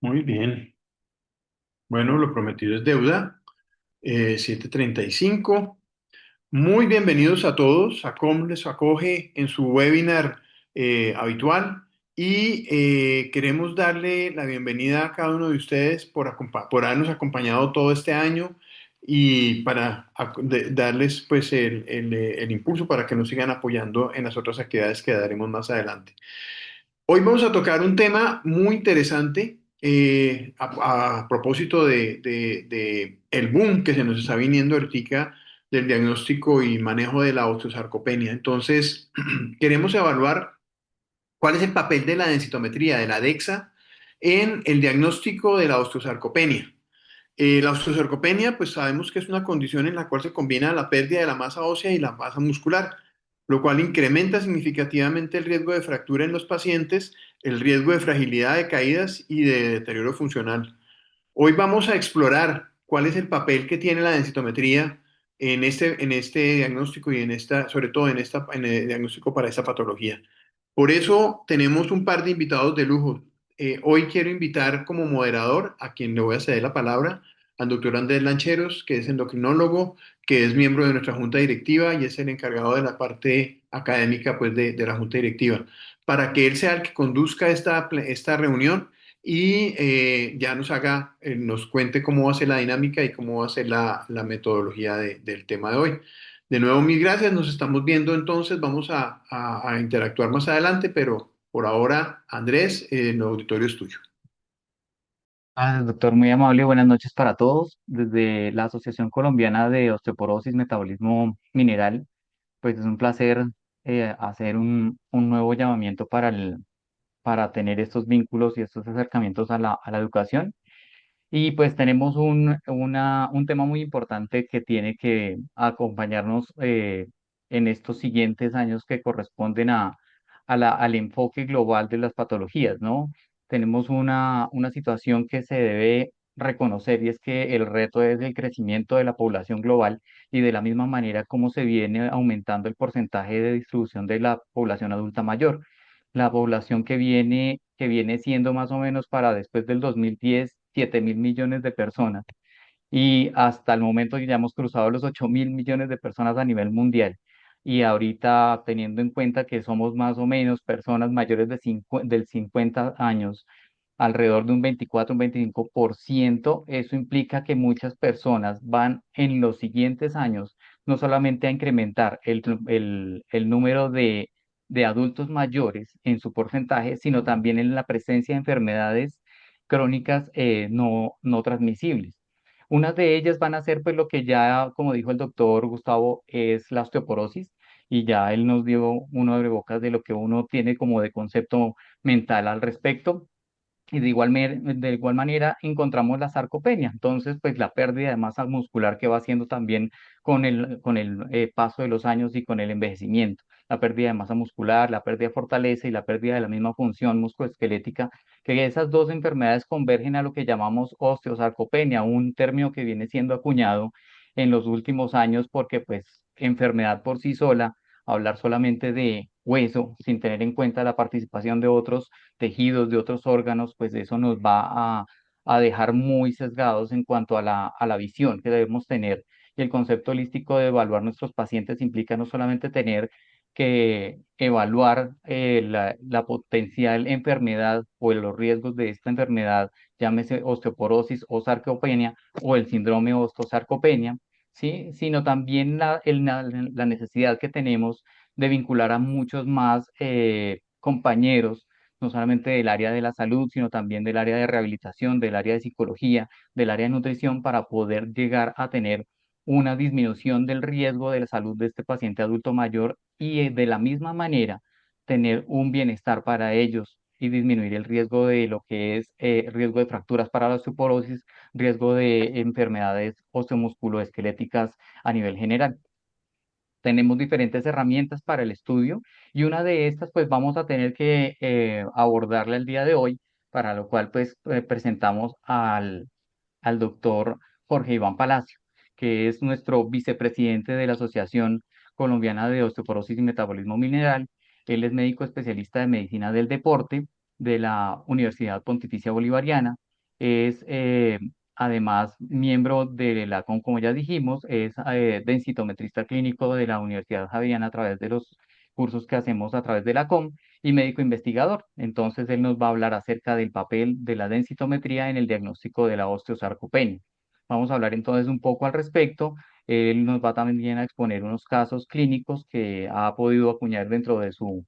Muy bien. Bueno, lo prometido es deuda. 7:35. Muy bienvenidos a todos a cómo les acoge en su webinar habitual y queremos darle la bienvenida a cada uno de ustedes por habernos acompañado todo este año y para darles pues el impulso para que nos sigan apoyando en las otras actividades que daremos más adelante. Hoy vamos a tocar un tema muy interesante a propósito de el boom que se nos está viniendo ahorita del diagnóstico y manejo de la osteosarcopenia. Entonces, queremos evaluar cuál es el papel de la densitometría, de la DEXA, en el diagnóstico de la osteosarcopenia. La osteosarcopenia, pues sabemos que es una condición en la cual se combina la pérdida de la masa ósea y la masa muscular, lo cual incrementa significativamente el riesgo de fractura en los pacientes, el riesgo de fragilidad de caídas y de deterioro funcional. Hoy vamos a explorar cuál es el papel que tiene la densitometría en este diagnóstico y sobre todo en el diagnóstico para esta patología. Por eso tenemos un par de invitados de lujo. Hoy quiero invitar como moderador a quien le voy a ceder la palabra, al doctor Andrés Lancheros, que es endocrinólogo, que es miembro de nuestra junta directiva y es el encargado de la parte académica pues, de la junta directiva, para que él sea el que conduzca esta reunión y ya nos cuente cómo va a ser la dinámica y cómo va a ser la metodología del tema de hoy. De nuevo, mil gracias, nos estamos viendo entonces, vamos a interactuar más adelante, pero por ahora, Andrés, el auditorio es tuyo. Doctor, muy amable, buenas noches para todos. Desde la Asociación Colombiana de Osteoporosis Metabolismo Mineral, pues es un placer hacer un nuevo llamamiento para tener estos vínculos y estos acercamientos a la educación. Y pues tenemos un tema muy importante que tiene que acompañarnos en estos siguientes años que corresponden al enfoque global de las patologías, ¿no? Tenemos una situación que se debe reconocer y es que el reto es el crecimiento de la población global y de la misma manera como se viene aumentando el porcentaje de distribución de la población adulta mayor. La población que viene siendo más o menos para después del 2010, 7.000 millones de personas. Y hasta el momento ya hemos cruzado los 8.000 millones de personas a nivel mundial. Y ahorita, teniendo en cuenta que somos más o menos personas mayores del 50 años, alrededor de un 24, un 25%, eso implica que muchas personas van en los siguientes años no solamente a incrementar el número de adultos mayores en su porcentaje, sino también en la presencia de enfermedades crónicas no transmisibles. Unas de ellas van a ser, pues, lo que ya, como dijo el doctor Gustavo, es la osteoporosis, y ya él nos dio un abrebocas de lo que uno tiene como de concepto mental al respecto. Y de igual manera encontramos la sarcopenia, entonces pues la pérdida de masa muscular que va haciendo también con el paso de los años y con el envejecimiento, la pérdida de masa muscular, la pérdida de fortaleza y la pérdida de la misma función musculoesquelética, que esas dos enfermedades convergen a lo que llamamos osteosarcopenia, un término que viene siendo acuñado en los últimos años porque pues enfermedad por sí sola, hablar solamente de hueso sin tener en cuenta la participación de otros tejidos, de otros órganos, pues eso nos va a dejar muy sesgados en cuanto a la visión que debemos tener. Y el concepto holístico de evaluar nuestros pacientes implica no solamente tener que evaluar la potencial enfermedad o los riesgos de esta enfermedad, llámese osteoporosis o sarcopenia o el síndrome osteosarcopenia, ¿sí? Sino también la necesidad que tenemos de vincular a muchos más compañeros, no solamente del área de la salud, sino también del área de rehabilitación, del área de psicología, del área de nutrición, para poder llegar a tener una disminución del riesgo de la salud de este paciente adulto mayor y de la misma manera tener un bienestar para ellos y disminuir el riesgo de lo que es riesgo de fracturas para la osteoporosis, riesgo de enfermedades osteomusculoesqueléticas a nivel general. Tenemos diferentes herramientas para el estudio y una de estas pues vamos a tener que abordarla el día de hoy, para lo cual pues presentamos al doctor Jorge Iván Palacio, que es nuestro vicepresidente de la Asociación Colombiana de Osteoporosis y Metabolismo Mineral. Él es médico especialista de medicina del deporte de la Universidad Pontificia Bolivariana. Es además miembro de la COM, como ya dijimos, es densitometrista clínico de la Universidad Javeriana a través de los cursos que hacemos a través de la COM y médico investigador. Entonces, él nos va a hablar acerca del papel de la densitometría en el diagnóstico de la osteosarcopenia. Vamos a hablar entonces un poco al respecto. Él nos va también a exponer unos casos clínicos que ha podido acuñar dentro de su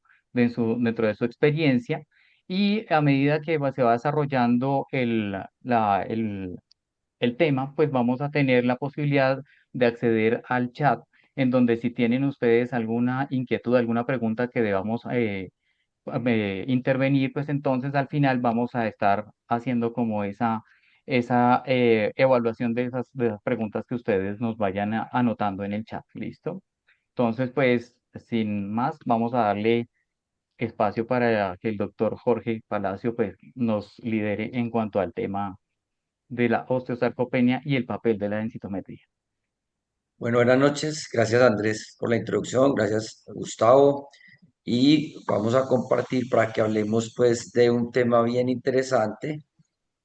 experiencia y a medida que se va desarrollando el tema, pues vamos a tener la posibilidad de acceder al chat, en donde si tienen ustedes alguna inquietud, alguna pregunta que debamos intervenir, pues entonces al final vamos a estar haciendo como esa evaluación de esas preguntas que ustedes nos vayan anotando en el chat. ¿Listo? Entonces, pues sin más, vamos a darle espacio para que el doctor Jorge Palacio pues, nos lidere en cuanto al tema de la osteosarcopenia y el papel de la densitometría. Bueno, buenas noches. Gracias Andrés por la introducción. Gracias Gustavo. Y vamos a compartir para que hablemos pues de un tema bien interesante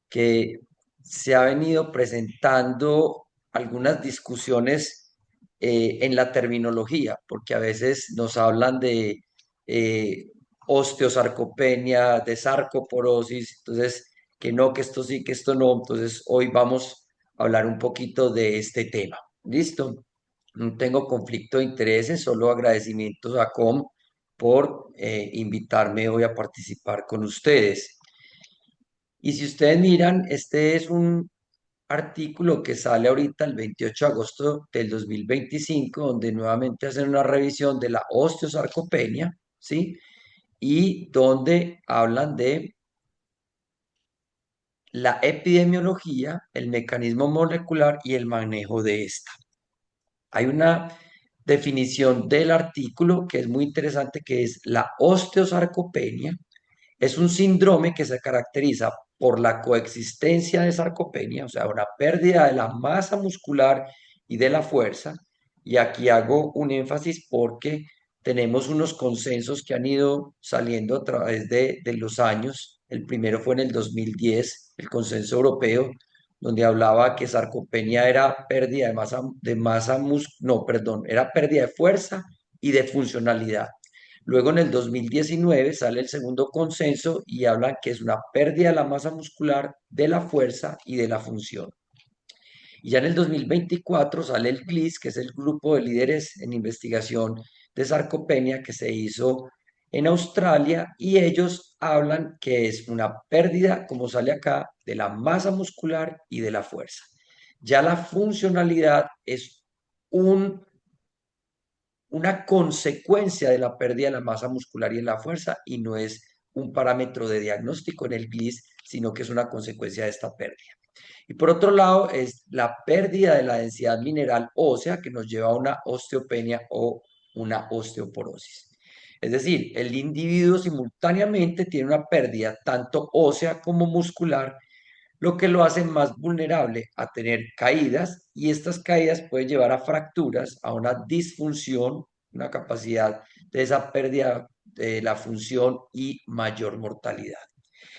que se ha venido presentando algunas discusiones en la terminología, porque a veces nos hablan de eh, osteosarcopenia, de sarcoporosis, entonces que no, que esto sí, que esto no. Entonces hoy vamos a hablar un poquito de este tema. ¿Listo? No tengo conflicto de intereses, solo agradecimientos a COM por invitarme hoy a participar con ustedes. Y si ustedes miran, este es un artículo que sale ahorita el 28 de agosto del 2025, donde nuevamente hacen una revisión de la osteosarcopenia, ¿sí? Y donde hablan de la epidemiología, el mecanismo molecular y el manejo de esta. Hay una definición del artículo que es muy interesante, que es la osteosarcopenia. Es un síndrome que se caracteriza por la coexistencia de sarcopenia, o sea, una pérdida de la masa muscular y de la fuerza. Y aquí hago un énfasis porque tenemos unos consensos que han ido saliendo a través de los años. El primero fue en el 2010, el consenso europeo, donde hablaba que sarcopenia era pérdida no, perdón, era pérdida de fuerza y de funcionalidad. Luego en el 2019 sale el segundo consenso y hablan que es una pérdida de la masa muscular, de la fuerza y de la función. Y ya en el 2024 sale el GLIS, que es el grupo de líderes en investigación de sarcopenia que se hizo en Australia, y ellos hablan que es una pérdida, como sale acá, de la masa muscular y de la fuerza. Ya la funcionalidad es un una consecuencia de la pérdida de la masa muscular y de la fuerza y no es un parámetro de diagnóstico en el GLIS, sino que es una consecuencia de esta pérdida. Y por otro lado, es la pérdida de la densidad mineral ósea que nos lleva a una osteopenia o una osteoporosis. Es decir, el individuo simultáneamente tiene una pérdida tanto ósea como muscular, lo que lo hace más vulnerable a tener caídas y estas caídas pueden llevar a fracturas, a una disfunción, una capacidad de esa pérdida de la función y mayor mortalidad.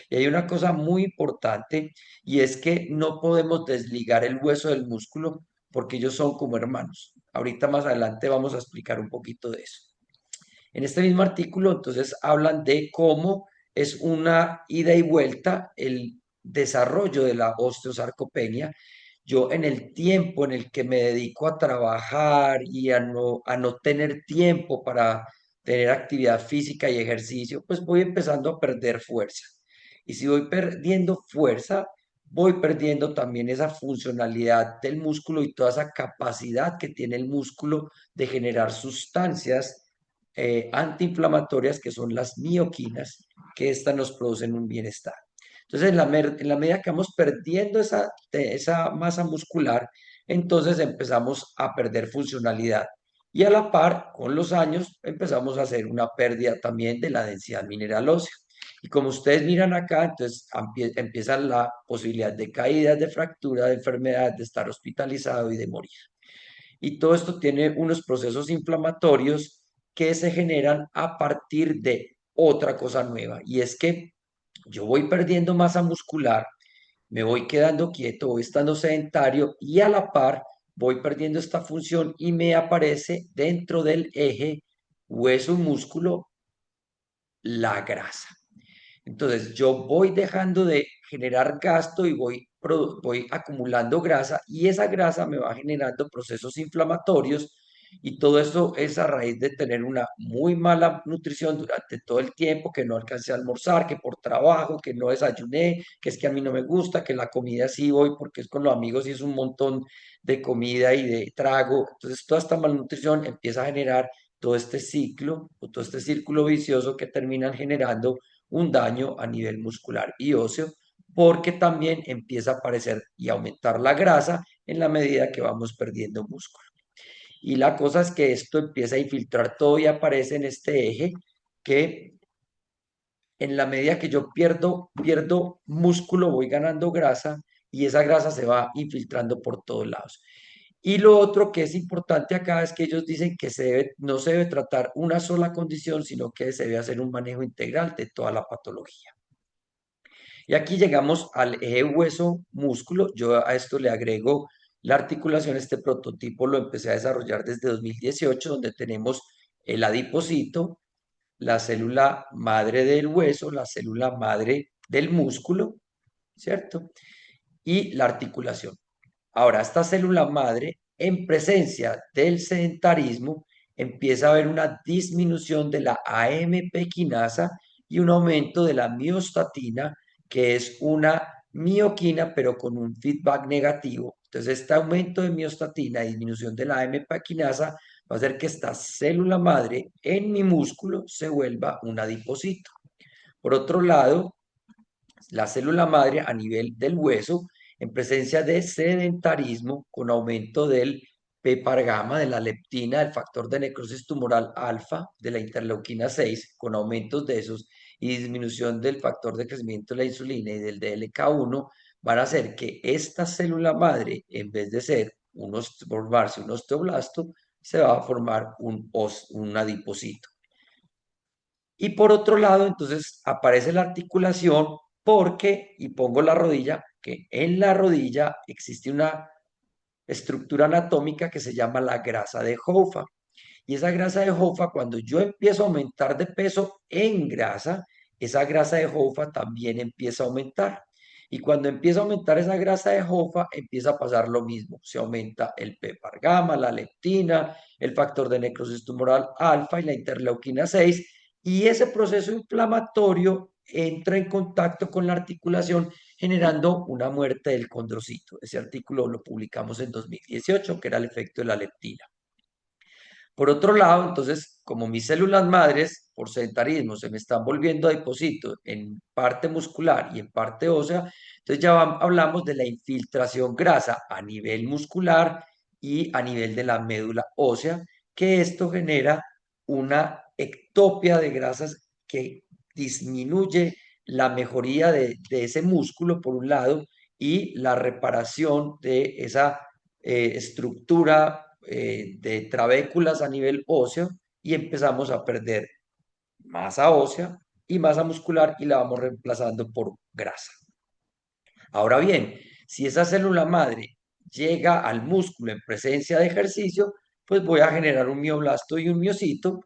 Y hay una cosa muy importante y es que no podemos desligar el hueso del músculo porque ellos son como hermanos. Ahorita más adelante vamos a explicar un poquito de eso. En este mismo artículo, entonces, hablan de cómo es una ida y vuelta el desarrollo de la osteosarcopenia. Yo en el tiempo en el que me dedico a trabajar y a no tener tiempo para tener actividad física y ejercicio, pues voy empezando a perder fuerza. Y si voy perdiendo fuerza, voy perdiendo también esa funcionalidad del músculo y toda esa capacidad que tiene el músculo de generar sustancias antiinflamatorias que son las mioquinas, que estas nos producen un bienestar. Entonces, en la medida que vamos perdiendo esa masa muscular, entonces empezamos a perder funcionalidad. Y a la par, con los años, empezamos a hacer una pérdida también de la densidad mineral ósea. Y como ustedes miran acá, entonces empieza la posibilidad de caídas, de fractura, de enfermedad, de estar hospitalizado y de morir. Y todo esto tiene unos procesos inflamatorios que se generan a partir de otra cosa nueva. Y es que yo voy perdiendo masa muscular, me voy quedando quieto, voy estando sedentario y a la par voy perdiendo esta función y me aparece dentro del eje hueso-músculo la grasa. Entonces, yo voy dejando de generar gasto y voy acumulando grasa y esa grasa me va generando procesos inflamatorios y todo eso es a raíz de tener una muy mala nutrición durante todo el tiempo, que no alcancé a almorzar, que por trabajo, que no desayuné, que es que a mí no me gusta, que la comida sí voy porque es con los amigos y es un montón de comida y de trago. Entonces, toda esta malnutrición empieza a generar todo este ciclo o todo este círculo vicioso que terminan generando un daño a nivel muscular y óseo, porque también empieza a aparecer y aumentar la grasa en la medida que vamos perdiendo músculo. Y la cosa es que esto empieza a infiltrar todo y aparece en este eje que en la medida que yo pierdo músculo, voy ganando grasa y esa grasa se va infiltrando por todos lados. Y lo otro que es importante acá es que ellos dicen que no se debe tratar una sola condición, sino que se debe hacer un manejo integral de toda la patología. Y aquí llegamos al eje hueso-músculo. Yo a esto le agrego la articulación. Este prototipo lo empecé a desarrollar desde 2018, donde tenemos el adipocito, la célula madre del hueso, la célula madre del músculo, ¿cierto? Y la articulación. Ahora, esta célula madre, en presencia del sedentarismo, empieza a haber una disminución de la AMP quinasa y un aumento de la miostatina, que es una mioquina, pero con un feedback negativo. Entonces, este aumento de miostatina y disminución de la AMP quinasa va a hacer que esta célula madre en mi músculo se vuelva un adipocito. Por otro lado, la célula madre a nivel del hueso, en presencia de sedentarismo, con aumento del PPAR-gamma, de la leptina, del factor de necrosis tumoral alfa, de la interleuquina 6, con aumentos de esos y disminución del factor de crecimiento de la insulina y del DLK1, van a hacer que esta célula madre, en vez de formarse un osteoblasto, se va a formar un adipocito. Y por otro lado, entonces aparece la articulación porque, y pongo la rodilla, que en la rodilla existe una estructura anatómica que se llama la grasa de Hoffa. Y esa grasa de Hoffa, cuando yo empiezo a aumentar de peso en grasa, esa grasa de Hoffa también empieza a aumentar. Y cuando empieza a aumentar esa grasa de Hoffa, empieza a pasar lo mismo. Se aumenta el PPAR-gamma, la leptina, el factor de necrosis tumoral alfa y la interleuquina 6. Y ese proceso inflamatorio entra en contacto con la articulación generando una muerte del condrocito. Ese artículo lo publicamos en 2018, que era el efecto de la leptina. Por otro lado, entonces, como mis células madres, por sedentarismo, se me están volviendo adipocitos en parte muscular y en parte ósea, entonces ya hablamos de la infiltración grasa a nivel muscular y a nivel de la médula ósea, que esto genera una ectopia de grasas que disminuye la mejoría de ese músculo, por un lado, y la reparación de esa estructura de trabéculas a nivel óseo y empezamos a perder masa ósea y masa muscular y la vamos reemplazando por grasa. Ahora bien, si esa célula madre llega al músculo en presencia de ejercicio, pues voy a generar un mioblasto y un miocito.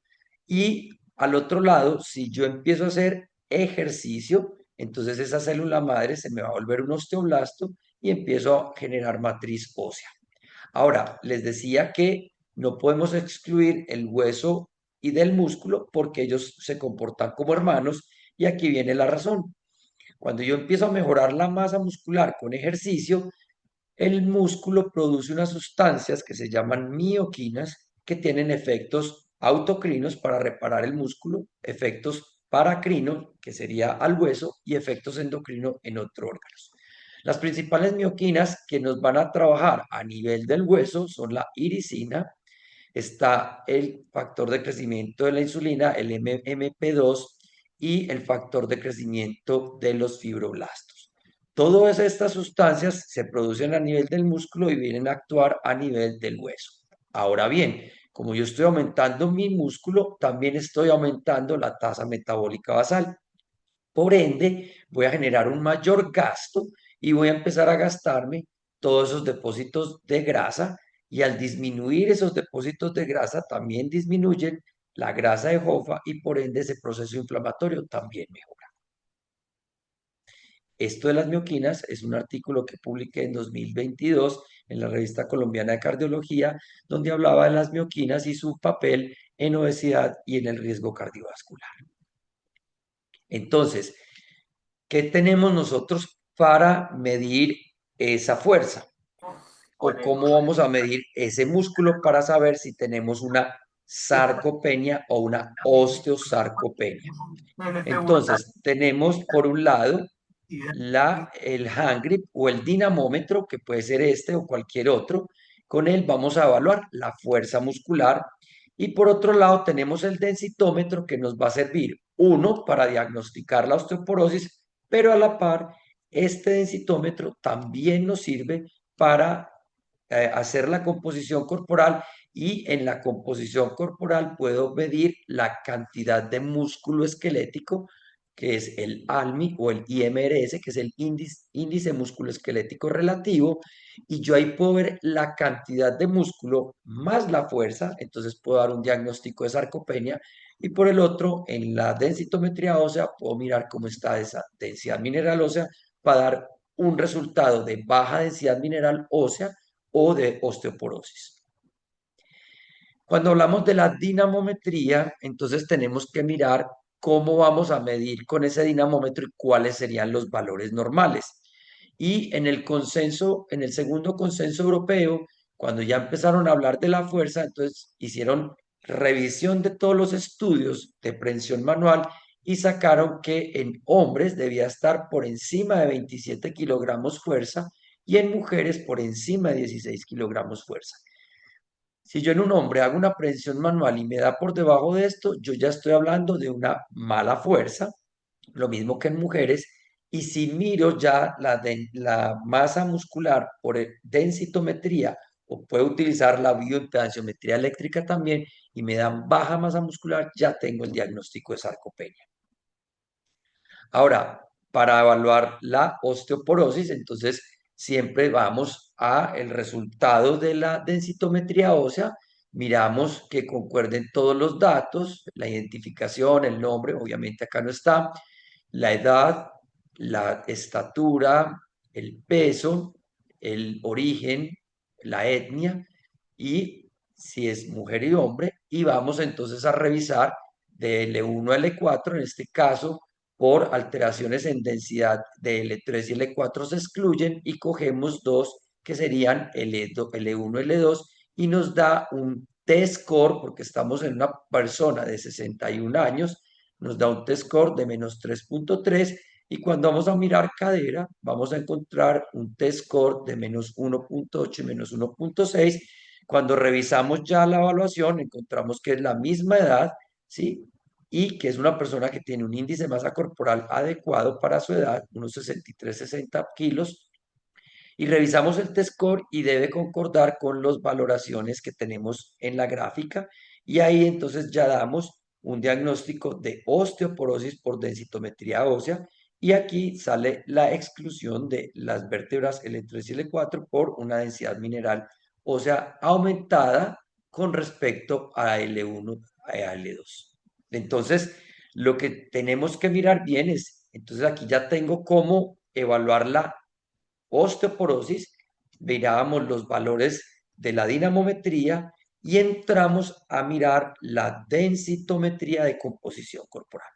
Y al otro lado, si yo empiezo a hacer ejercicio, entonces esa célula madre se me va a volver un osteoblasto y empiezo a generar matriz ósea. Ahora, les decía que no podemos excluir el hueso y del músculo porque ellos se comportan como hermanos y aquí viene la razón. Cuando yo empiezo a mejorar la masa muscular con ejercicio, el músculo produce unas sustancias que se llaman mioquinas que tienen efectos autocrinos para reparar el músculo, efectos paracrinos, que sería al hueso, y efectos endocrinos en otros órganos. Las principales mioquinas que nos van a trabajar a nivel del hueso son la iricina, está el factor de crecimiento de la insulina, el MP2, y el factor de crecimiento de los fibroblastos. Todas estas sustancias se producen a nivel del músculo y vienen a actuar a nivel del hueso. Ahora bien, como yo estoy aumentando mi músculo, también estoy aumentando la tasa metabólica basal. Por ende, voy a generar un mayor gasto y voy a empezar a gastarme todos esos depósitos de grasa y al disminuir esos depósitos de grasa también disminuyen la grasa de jofa y por ende ese proceso inflamatorio también mejora. Esto de las mioquinas es un artículo que publiqué en 2022 en la Revista Colombiana de Cardiología, donde hablaba de las mioquinas y su papel en obesidad y en el riesgo cardiovascular. Entonces, ¿qué tenemos nosotros para medir esa fuerza? ¿O cómo vamos a medir ese músculo para saber si tenemos una sarcopenia o una osteosarcopenia? Entonces, tenemos por un lado el hand grip o el dinamómetro, que puede ser este o cualquier otro. Con él vamos a evaluar la fuerza muscular. Y por otro lado tenemos el densitómetro que nos va a servir, uno, para diagnosticar la osteoporosis, pero a la par, este densitómetro también nos sirve para hacer la composición corporal y en la composición corporal puedo medir la cantidad de músculo esquelético, que es el ALMI o el IMRS, que es el índice musculoesquelético relativo, y yo ahí puedo ver la cantidad de músculo más la fuerza, entonces puedo dar un diagnóstico de sarcopenia, y por el otro, en la densitometría ósea, puedo mirar cómo está esa densidad mineral ósea para dar un resultado de baja densidad mineral ósea o de osteoporosis. Cuando hablamos de la dinamometría, entonces tenemos que mirar cómo vamos a medir con ese dinamómetro y cuáles serían los valores normales. Y en el consenso, en el segundo consenso europeo, cuando ya empezaron a hablar de la fuerza, entonces hicieron revisión de todos los estudios de prensión manual y sacaron que en hombres debía estar por encima de 27 kilogramos fuerza y en mujeres por encima de 16 kilogramos fuerza. Si yo en un hombre hago una prensión manual y me da por debajo de esto, yo ya estoy hablando de una mala fuerza, lo mismo que en mujeres. Y si miro ya la masa muscular por densitometría, o puedo utilizar la bioimpedanciometría eléctrica también, y me dan baja masa muscular, ya tengo el diagnóstico de sarcopenia. Ahora, para evaluar la osteoporosis, entonces siempre vamos a el resultado de la densitometría ósea, miramos que concuerden todos los datos, la identificación, el nombre, obviamente acá no está, la edad, la estatura, el peso, el origen, la etnia y si es mujer y hombre, y vamos entonces a revisar de L1 a L4, en este caso, por alteraciones en densidad de L3 y L4 se excluyen y cogemos dos que serían L1 y L2 y nos da un T-score, porque estamos en una persona de 61 años, nos da un T-score de menos 3.3 y cuando vamos a mirar cadera, vamos a encontrar un T-score de menos 1.8 y menos 1.6. Cuando revisamos ya la evaluación, encontramos que es la misma edad, ¿sí? Y que es una persona que tiene un índice de masa corporal adecuado para su edad, unos 63, 60 kilos, y revisamos el T-score y debe concordar con las valoraciones que tenemos en la gráfica, y ahí entonces ya damos un diagnóstico de osteoporosis por densitometría ósea, y aquí sale la exclusión de las vértebras L3 y L4 por una densidad mineral ósea aumentada con respecto a L1 a L2. Entonces, lo que tenemos que mirar bien es, entonces aquí ya tengo cómo evaluar la osteoporosis, mirábamos los valores de la dinamometría y entramos a mirar la densitometría de composición corporal.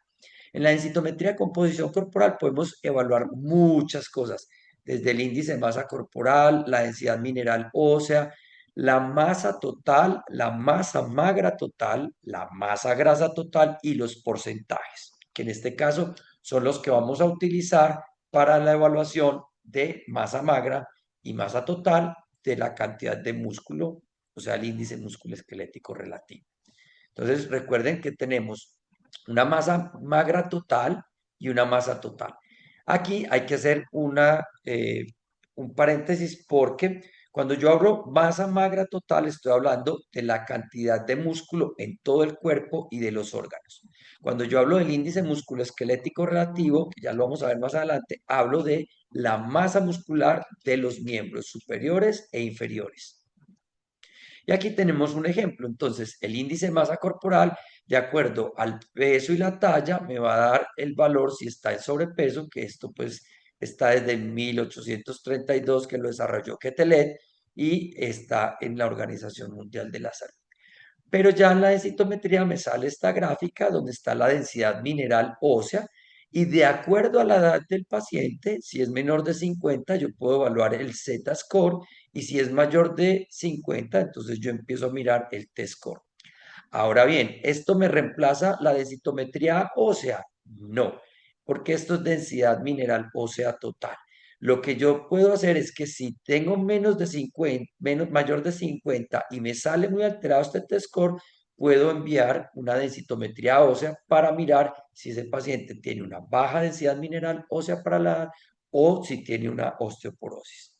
En la densitometría de composición corporal podemos evaluar muchas cosas, desde el índice de masa corporal, la densidad mineral ósea, la masa total, la masa magra total, la masa grasa total y los porcentajes, que en este caso son los que vamos a utilizar para la evaluación de masa magra y masa total de la cantidad de músculo, o sea, el índice músculo esquelético relativo. Entonces, recuerden que tenemos una masa magra total y una masa total. Aquí hay que hacer un paréntesis porque cuando yo hablo masa magra total estoy hablando de la cantidad de músculo en todo el cuerpo y de los órganos. Cuando yo hablo del índice musculoesquelético relativo, que ya lo vamos a ver más adelante, hablo de la masa muscular de los miembros superiores e inferiores. Y aquí tenemos un ejemplo. Entonces, el índice de masa corporal, de acuerdo al peso y la talla, me va a dar el valor si está en sobrepeso, que esto pues está desde 1832 que lo desarrolló Quetelet y está en la Organización Mundial de la Salud. Pero ya en la densitometría me sale esta gráfica donde está la densidad mineral ósea y de acuerdo a la edad del paciente, si es menor de 50, yo puedo evaluar el Z-score y si es mayor de 50, entonces yo empiezo a mirar el T-score. Ahora bien, ¿esto me reemplaza la densitometría ósea? No, porque esto es densidad mineral ósea total. Lo que yo puedo hacer es que si tengo menos de 50, mayor de 50 y me sale muy alterado este test score, puedo enviar una densitometría ósea para mirar si ese paciente tiene una baja densidad mineral ósea para la edad o si tiene una osteoporosis.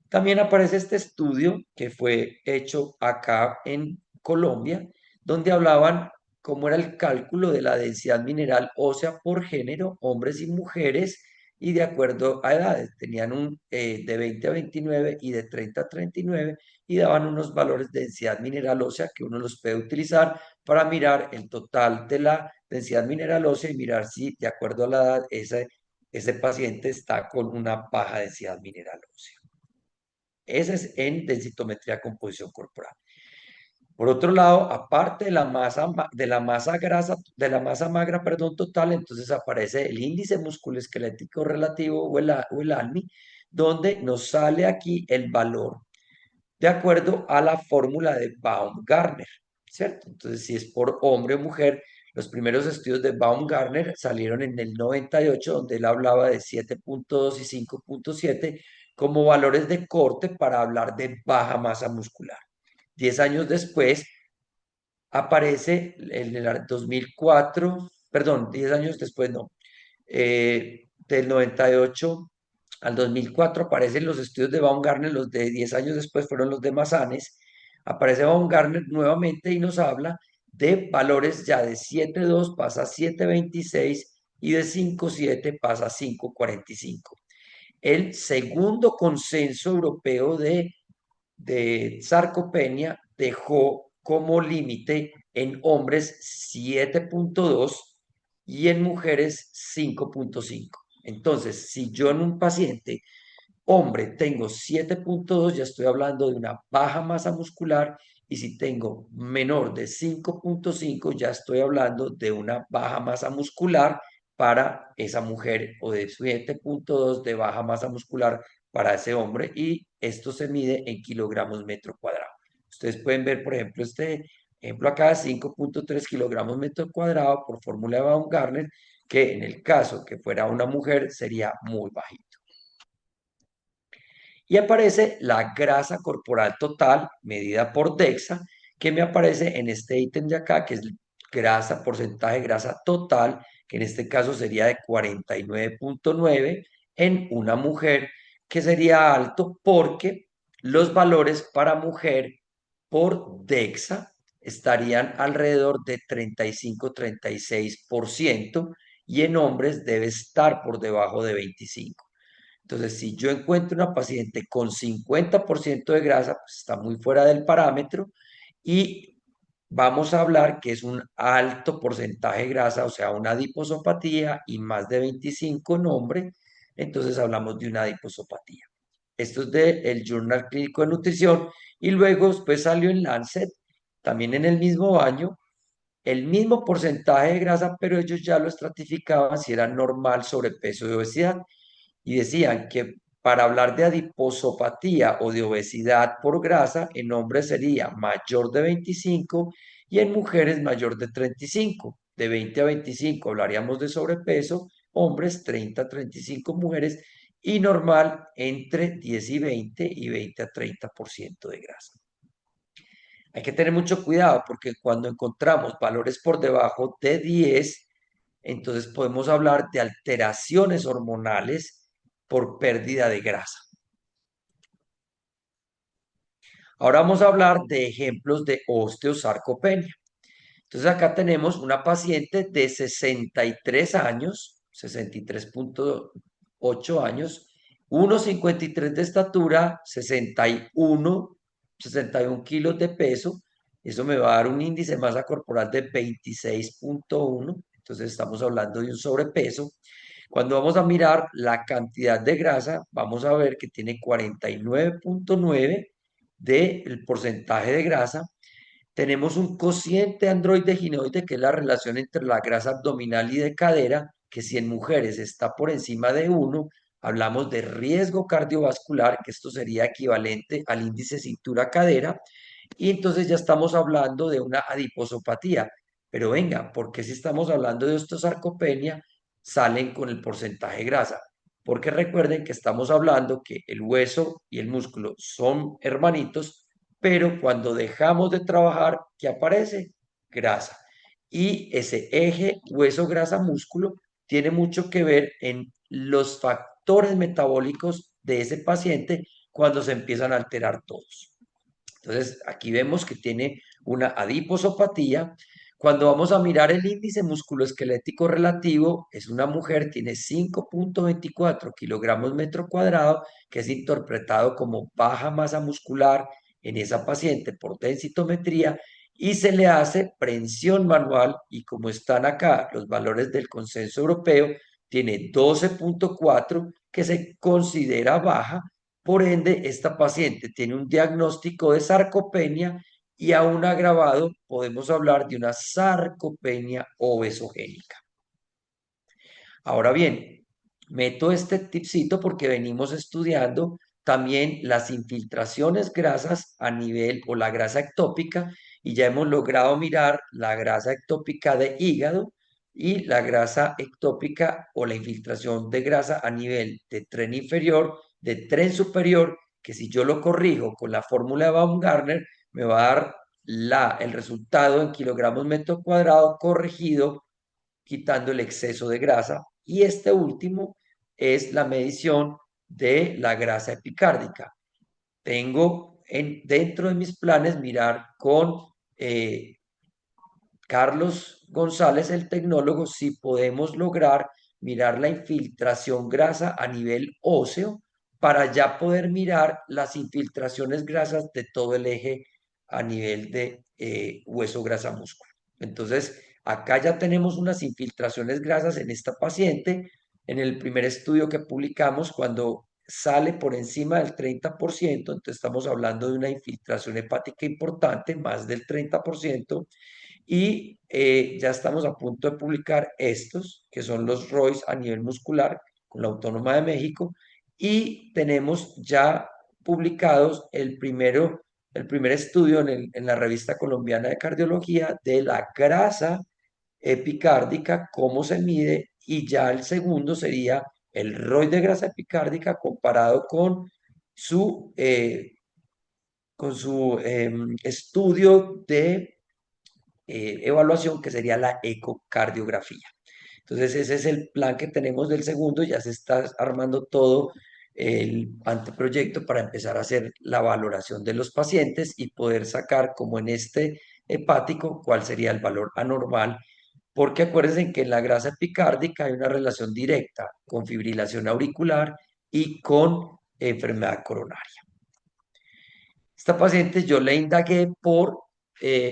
También aparece este estudio que fue hecho acá en Colombia, donde hablaban cómo era el cálculo de la densidad mineral ósea por género, hombres y mujeres, y de acuerdo a edades. Tenían un de 20 a 29 y de 30 a 39 y daban unos valores de densidad mineral ósea que uno los puede utilizar para mirar el total de la densidad mineral ósea y mirar si de acuerdo a la edad ese paciente está con una baja densidad mineral ósea. Ese es en densitometría composición corporal. Por otro lado, aparte de la masa, de la masa magra, perdón, total, entonces aparece el índice musculoesquelético relativo o el ALMI, donde nos sale aquí el valor de acuerdo a la fórmula de Baumgartner, ¿cierto? Entonces, si es por hombre o mujer, los primeros estudios de Baumgartner salieron en el 98, donde él hablaba de 7.2 y 5.7 como valores de corte para hablar de baja masa muscular. 10 años después aparece en el 2004, perdón, 10 años después no, del 98 al 2004 aparecen los estudios de Baumgartner, los de 10 años después fueron los de Mazanes, aparece Baumgartner nuevamente y nos habla de valores ya de 7.2 pasa a 7.26 y de 5.7 pasa a 5.45. El segundo consenso europeo de sarcopenia dejó como límite en hombres 7.2 y en mujeres 5.5. Entonces, si yo en un paciente hombre tengo 7.2, ya estoy hablando de una baja masa muscular y si tengo menor de 5.5, ya estoy hablando de una baja masa muscular para esa mujer o de 7.2 de baja masa muscular para ese hombre y esto se mide en kilogramos metro cuadrado. Ustedes pueden ver, por ejemplo, este ejemplo acá, 5.3 kilogramos metro cuadrado por fórmula de Baumgartner, que en el caso que fuera una mujer sería muy bajito. Y aparece la grasa corporal total medida por DEXA, que me aparece en este ítem de acá, que es grasa, porcentaje de grasa total, que en este caso sería de 49.9 en una mujer, que sería alto porque los valores para mujer por DEXA estarían alrededor de 35-36% y en hombres debe estar por debajo de 25%. Entonces, si yo encuentro una paciente con 50% de grasa, pues está muy fuera del parámetro y vamos a hablar que es un alto porcentaje de grasa, o sea, una adiposopatía y más de 25 en hombre, entonces hablamos de una adiposopatía. Esto es del Journal Clínico de Nutrición y luego después salió en Lancet, también en el mismo año, el mismo porcentaje de grasa, pero ellos ya lo estratificaban si era normal, sobrepeso y obesidad y decían que para hablar de adiposopatía o de obesidad por grasa, en hombres sería mayor de 25 y en mujeres mayor de 35. De 20 a 25 hablaríamos de sobrepeso, hombres 30 a 35 mujeres y normal entre 10 y 20 a 30% de grasa. Hay que tener mucho cuidado porque cuando encontramos valores por debajo de 10, entonces podemos hablar de alteraciones hormonales por pérdida de grasa. Ahora vamos a hablar de ejemplos de osteosarcopenia. Entonces acá tenemos una paciente de 63 años, 63,8 años, 1,53 de estatura, 61 kilos de peso. Eso me va a dar un índice de masa corporal de 26,1. Entonces estamos hablando de un sobrepeso. Cuando vamos a mirar la cantidad de grasa, vamos a ver que tiene 49,9 del porcentaje de grasa. Tenemos un cociente androide-ginoide, que es la relación entre la grasa abdominal y de cadera, que si en mujeres está por encima de 1, hablamos de riesgo cardiovascular, que esto sería equivalente al índice cintura-cadera, y entonces ya estamos hablando de una adiposopatía. Pero venga, ¿por qué si estamos hablando de osteosarcopenia salen con el porcentaje de grasa? Porque recuerden que estamos hablando que el hueso y el músculo son hermanitos, pero cuando dejamos de trabajar, ¿qué aparece? Grasa. Y ese eje hueso-grasa-músculo tiene mucho que ver en los factores metabólicos de ese paciente cuando se empiezan a alterar todos. Entonces, aquí vemos que tiene una adiposopatía. Cuando vamos a mirar el índice musculoesquelético relativo, es una mujer, tiene 5,24 kilogramos metro cuadrado, que es interpretado como baja masa muscular en esa paciente por densitometría, y se le hace prensión manual, y como están acá los valores del consenso europeo, tiene 12,4, que se considera baja. Por ende, esta paciente tiene un diagnóstico de sarcopenia, y aún agravado podemos hablar de una sarcopenia obesogénica. Ahora bien, meto este tipcito porque venimos estudiando también las infiltraciones grasas a nivel, o la grasa ectópica, y ya hemos logrado mirar la grasa ectópica de hígado y la grasa ectópica o la infiltración de grasa a nivel de tren inferior, de tren superior, que si yo lo corrijo con la fórmula de Baumgartner, me va a dar el resultado en kilogramos metro cuadrado corregido, quitando el exceso de grasa. Y este último es la medición de la grasa epicárdica. Tengo dentro de mis planes mirar con Carlos González, el tecnólogo, si podemos lograr mirar la infiltración grasa a nivel óseo, para ya poder mirar las infiltraciones grasas de todo el eje a nivel de hueso grasa músculo. Entonces, acá ya tenemos unas infiltraciones grasas en esta paciente. En el primer estudio que publicamos, cuando sale por encima del 30%, entonces estamos hablando de una infiltración hepática importante, más del 30%. Y ya estamos a punto de publicar estos, que son los ROIs a nivel muscular, con la Autónoma de México, y tenemos ya publicados el primer estudio en la Revista Colombiana de Cardiología de la grasa epicárdica, cómo se mide, y ya el segundo sería el ROI de grasa epicárdica comparado con su estudio de evaluación, que sería la ecocardiografía. Entonces, ese es el plan que tenemos del segundo. Ya se está armando todo el anteproyecto para empezar a hacer la valoración de los pacientes y poder sacar, como en este hepático, cuál sería el valor anormal, porque acuérdense que en la grasa epicárdica hay una relación directa con fibrilación auricular y con enfermedad coronaria. Esta paciente yo le indagué por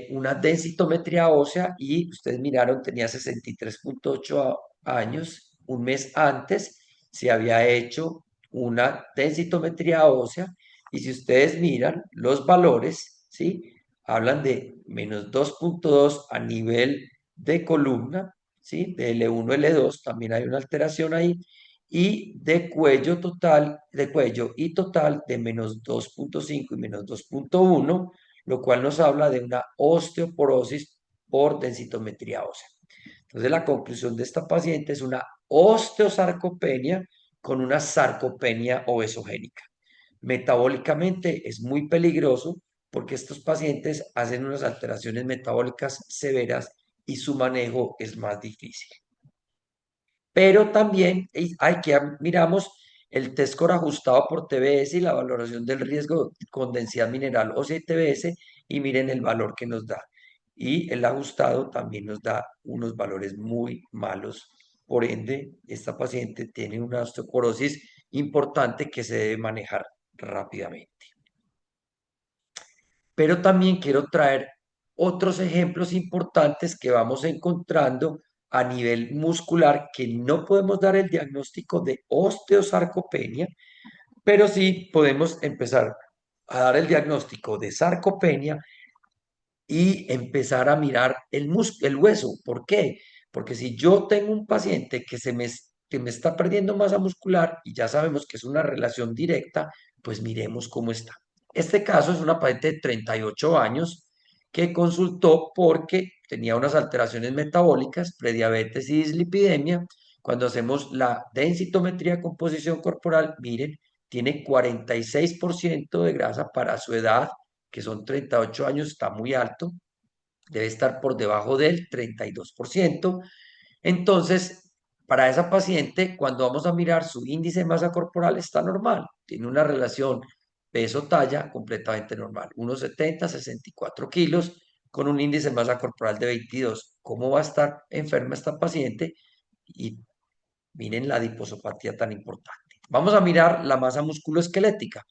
una densitometría ósea, y ustedes miraron, tenía 63,8 años. Un mes antes se había hecho una densitometría ósea, y si ustedes miran los valores, ¿sí? Hablan de -2,2 a nivel de columna, ¿sí? De L1, L2, también hay una alteración ahí, y de cuello total, de cuello y total de -2,5 y -2,1, lo cual nos habla de una osteoporosis por densitometría ósea. Entonces, la conclusión de esta paciente es una osteosarcopenia con una sarcopenia obesogénica. Metabólicamente es muy peligroso, porque estos pacientes hacen unas alteraciones metabólicas severas y su manejo es más difícil. Pero también hay que miramos el test score ajustado por TBS y la valoración del riesgo con densidad mineral ósea y TBS, y miren el valor que nos da. y el ajustado también nos da unos valores muy malos. Por ende, esta paciente tiene una osteoporosis importante que se debe manejar rápidamente. Pero también quiero traer otros ejemplos importantes que vamos encontrando a nivel muscular que no podemos dar el diagnóstico de osteosarcopenia, pero sí podemos empezar a dar el diagnóstico de sarcopenia y empezar a mirar el hueso. ¿Por qué? Porque si yo tengo un paciente que me está perdiendo masa muscular y ya sabemos que es una relación directa, pues miremos cómo está. Este caso es una paciente de 38 años que consultó porque tenía unas alteraciones metabólicas, prediabetes y dislipidemia. Cuando hacemos la densitometría de composición corporal, miren, tiene 46% de grasa para su edad, que son 38 años, está muy alto, debe estar por debajo del 32%. Entonces, para esa paciente, cuando vamos a mirar su índice de masa corporal, está normal, tiene una relación peso-talla completamente normal, unos 70, 64 kilos, con un índice de masa corporal de 22. ¿Cómo va a estar enferma esta paciente? Y miren la adiposopatía tan importante. Vamos a mirar la masa musculoesquelética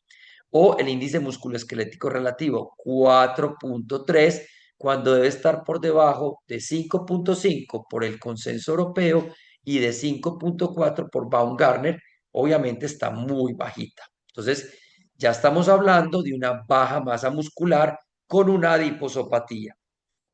o el índice musculoesquelético relativo 4.3 cuando debe estar por debajo de 5.5 por el consenso europeo y de 5.4 por Baumgartner, obviamente está muy bajita. Entonces, ya estamos hablando de una baja masa muscular con una adiposopatía.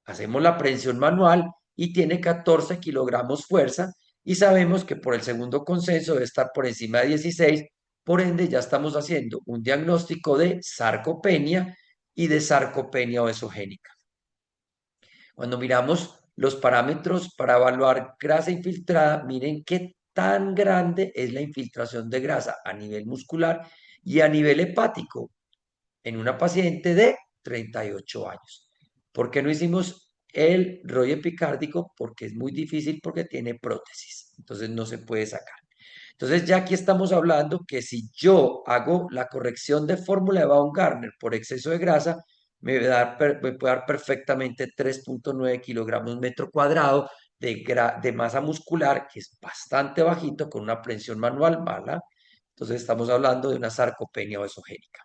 Hacemos la prensión manual y tiene 14 kilogramos fuerza y sabemos que por el segundo consenso debe estar por encima de 16, por ende ya estamos haciendo un diagnóstico de sarcopenia y de sarcopenia obesogénica. Cuando miramos los parámetros para evaluar grasa infiltrada, miren qué tan grande es la infiltración de grasa a nivel muscular y a nivel hepático en una paciente de 38 años. ¿Por qué no hicimos el rollo epicárdico? Porque es muy difícil porque tiene prótesis, entonces no se puede sacar. Entonces ya aquí estamos hablando que si yo hago la corrección de fórmula de Baumgartner por exceso de grasa, me puede dar perfectamente 3.9 kilogramos metro cuadrado de masa muscular, que es bastante bajito, con una prensión manual mala. Entonces estamos hablando de una sarcopenia esogénica.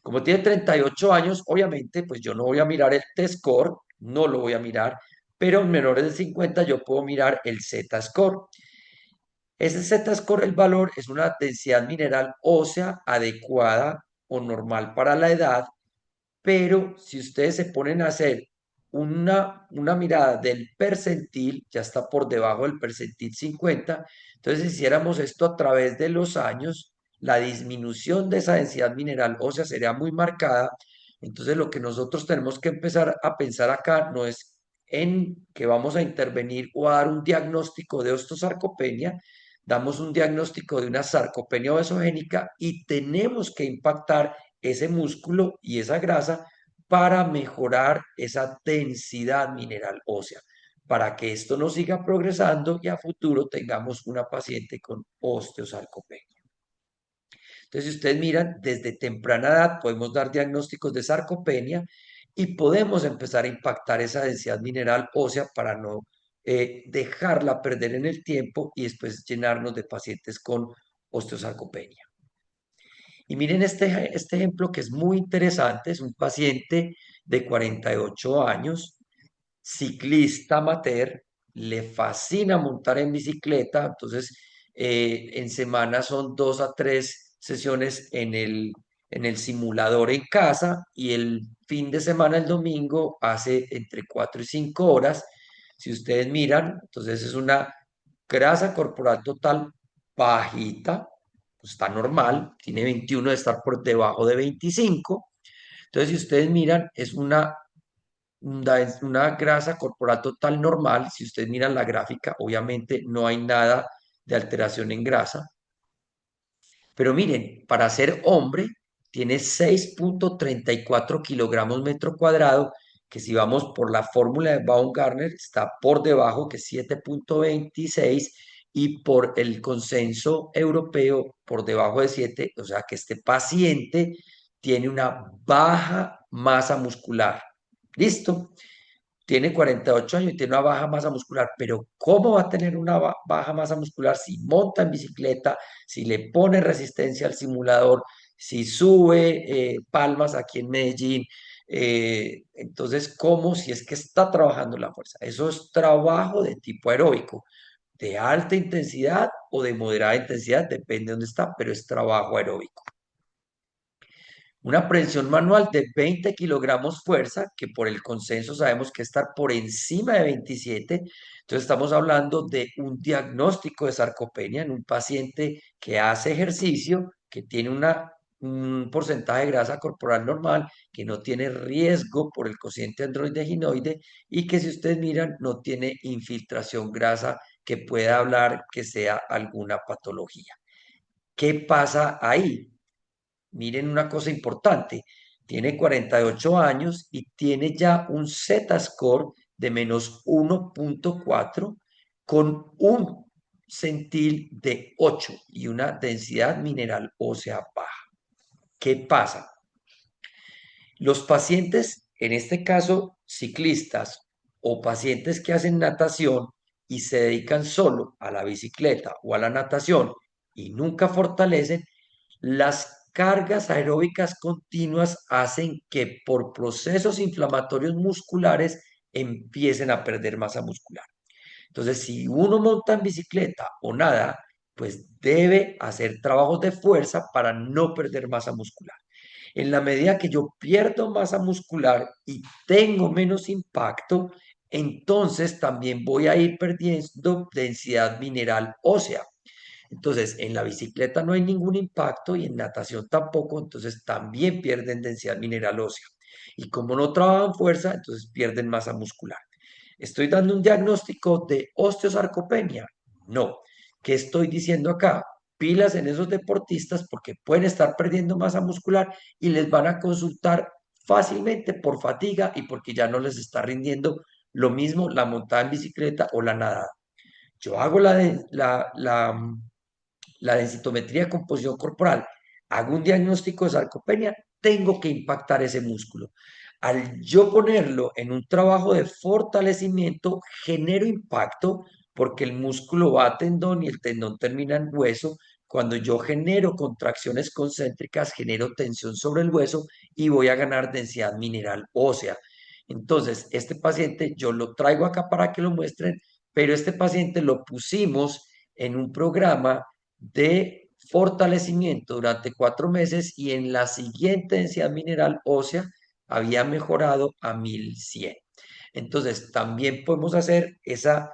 Como tiene 38 años, obviamente, pues yo no voy a mirar el T-score, no lo voy a mirar, pero en menores de 50 yo puedo mirar el Z-score. Ese Z-score, el valor es una densidad mineral ósea adecuada o normal para la edad, pero si ustedes se ponen a hacer una mirada del percentil, ya está por debajo del percentil 50, entonces si hiciéramos esto a través de los años, la disminución de esa densidad mineral ósea sería muy marcada. Entonces lo que nosotros tenemos que empezar a pensar acá no es en que vamos a intervenir o a dar un diagnóstico de osteosarcopenia, damos un diagnóstico de una sarcopenia obesogénica y tenemos que impactar ese músculo y esa grasa para mejorar esa densidad mineral ósea, para que esto no siga progresando y a futuro tengamos una paciente con osteosarcopenia. Entonces, si ustedes miran, desde temprana edad podemos dar diagnósticos de sarcopenia y podemos empezar a impactar esa densidad mineral ósea para no dejarla perder en el tiempo y después llenarnos de pacientes con osteosarcopenia. Y miren este ejemplo que es muy interesante, es un paciente de 48 años, ciclista amateur, le fascina montar en bicicleta, entonces en semana son 2 a 3 sesiones en el simulador en casa y el fin de semana, el domingo, hace entre 4 y 5 horas. Si ustedes miran, entonces es una grasa corporal total bajita, pues está normal, tiene 21 de estar por debajo de 25. Entonces, si ustedes miran, es una grasa corporal total normal. Si ustedes miran la gráfica, obviamente no hay nada de alteración en grasa. Pero miren, para ser hombre, tiene 6.34 kilogramos metro cuadrado, que si vamos por la fórmula de Baumgartner, está por debajo que 7.26 y por el consenso europeo por debajo de 7, o sea que este paciente tiene una baja masa muscular. ¿Listo? tiene 48 años y tiene una baja masa muscular, pero ¿cómo va a tener una baja masa muscular si monta en bicicleta, si le pone resistencia al simulador, si sube palmas aquí en Medellín? Entonces, ¿cómo si es que está trabajando la fuerza? Eso es trabajo de tipo aeróbico, de alta intensidad o de moderada intensidad, depende de dónde está, pero es trabajo aeróbico. Una prensión manual de 20 kilogramos fuerza, que por el consenso sabemos que estar por encima de 27. Entonces estamos hablando de un diagnóstico de sarcopenia en un paciente que hace ejercicio, que tiene un porcentaje de grasa corporal normal, que no tiene riesgo por el cociente androide-ginoide y que si ustedes miran no tiene infiltración grasa que pueda hablar que sea alguna patología. ¿Qué pasa ahí? Miren una cosa importante, tiene 48 años y tiene ya un Z-score de -1.4 con un centil de 8 y una densidad mineral ósea baja. ¿Qué pasa? Los pacientes, en este caso ciclistas o pacientes que hacen natación y se dedican solo a la bicicleta o a la natación y nunca fortalecen, las cargas aeróbicas continuas hacen que por procesos inflamatorios musculares empiecen a perder masa muscular. Entonces, si uno monta en bicicleta o nada, pues debe hacer trabajos de fuerza para no perder masa muscular. En la medida que yo pierdo masa muscular y tengo menos impacto, entonces también voy a ir perdiendo densidad mineral ósea. Entonces, en la bicicleta no hay ningún impacto y en natación tampoco, entonces también pierden densidad mineral ósea. Y como no trabajan fuerza, entonces pierden masa muscular. ¿Estoy dando un diagnóstico de osteosarcopenia? No. ¿Qué estoy diciendo acá? Pilas en esos deportistas porque pueden estar perdiendo masa muscular y les van a consultar fácilmente por fatiga y porque ya no les está rindiendo lo mismo la montada en bicicleta o la nadada. Yo hago la densitometría de composición corporal, hago un diagnóstico de sarcopenia, tengo que impactar ese músculo. Al yo ponerlo en un trabajo de fortalecimiento, genero impacto porque el músculo va a tendón y el tendón termina en hueso. Cuando yo genero contracciones concéntricas, genero tensión sobre el hueso y voy a ganar densidad mineral ósea. Entonces, este paciente yo lo traigo acá para que lo muestren, pero este paciente lo pusimos en un programa de fortalecimiento durante 4 meses y en la siguiente densidad mineral ósea había mejorado a 1100. Entonces, también podemos hacer esa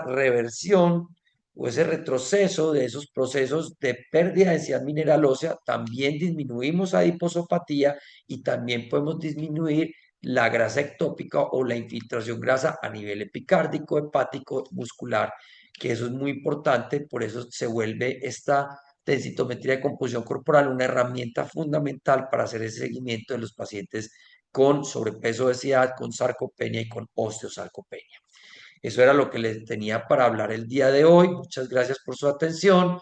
reversión o ese retroceso de esos procesos de pérdida de densidad mineral ósea. También disminuimos adiposopatía y también podemos disminuir la grasa ectópica o la infiltración grasa a nivel epicárdico, hepático, muscular, que eso es muy importante, por eso se vuelve esta densitometría de composición corporal una herramienta fundamental para hacer ese seguimiento de los pacientes con sobrepeso, obesidad, con sarcopenia y con osteosarcopenia. Eso era lo que les tenía para hablar el día de hoy. Muchas gracias por su atención.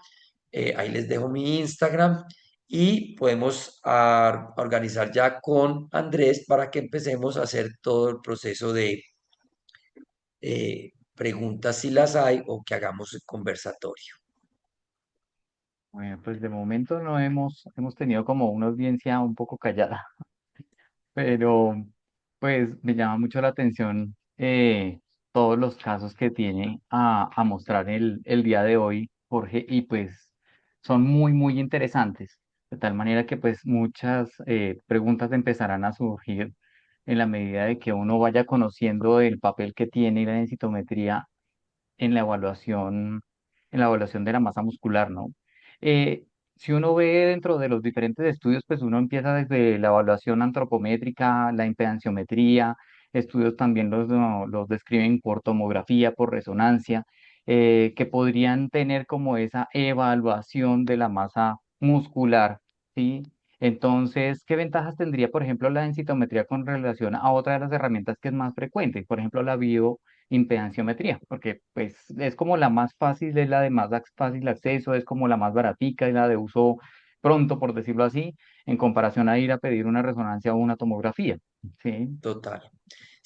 Ahí les dejo mi Instagram y podemos organizar ya con Andrés para que empecemos a hacer todo el proceso de preguntas si las hay o que hagamos el conversatorio. Bueno, pues de momento no hemos tenido como una audiencia un poco callada, pero pues me llama mucho la atención todos los casos que tiene a mostrar el día de hoy, Jorge, y pues son muy, muy interesantes, de tal manera que pues muchas preguntas empezarán a surgir en la medida de que uno vaya conociendo el papel que tiene la densitometría en en la evaluación de la masa muscular, ¿no? Eh, si uno ve dentro de los diferentes estudios, pues uno empieza desde la evaluación antropométrica, la impedanciometría, estudios también no, los describen por tomografía, por resonancia, que podrían tener como esa evaluación de la masa muscular, ¿sí? Entonces, ¿qué ventajas tendría, por ejemplo, la densitometría con relación a otra de las herramientas que es más frecuente? Por ejemplo, la impedanciometría, porque pues es como la más fácil, es la de más fácil acceso, es como la más baratica, es la de uso pronto, por decirlo así, en comparación a ir a pedir una resonancia o una tomografía, ¿sí? Total.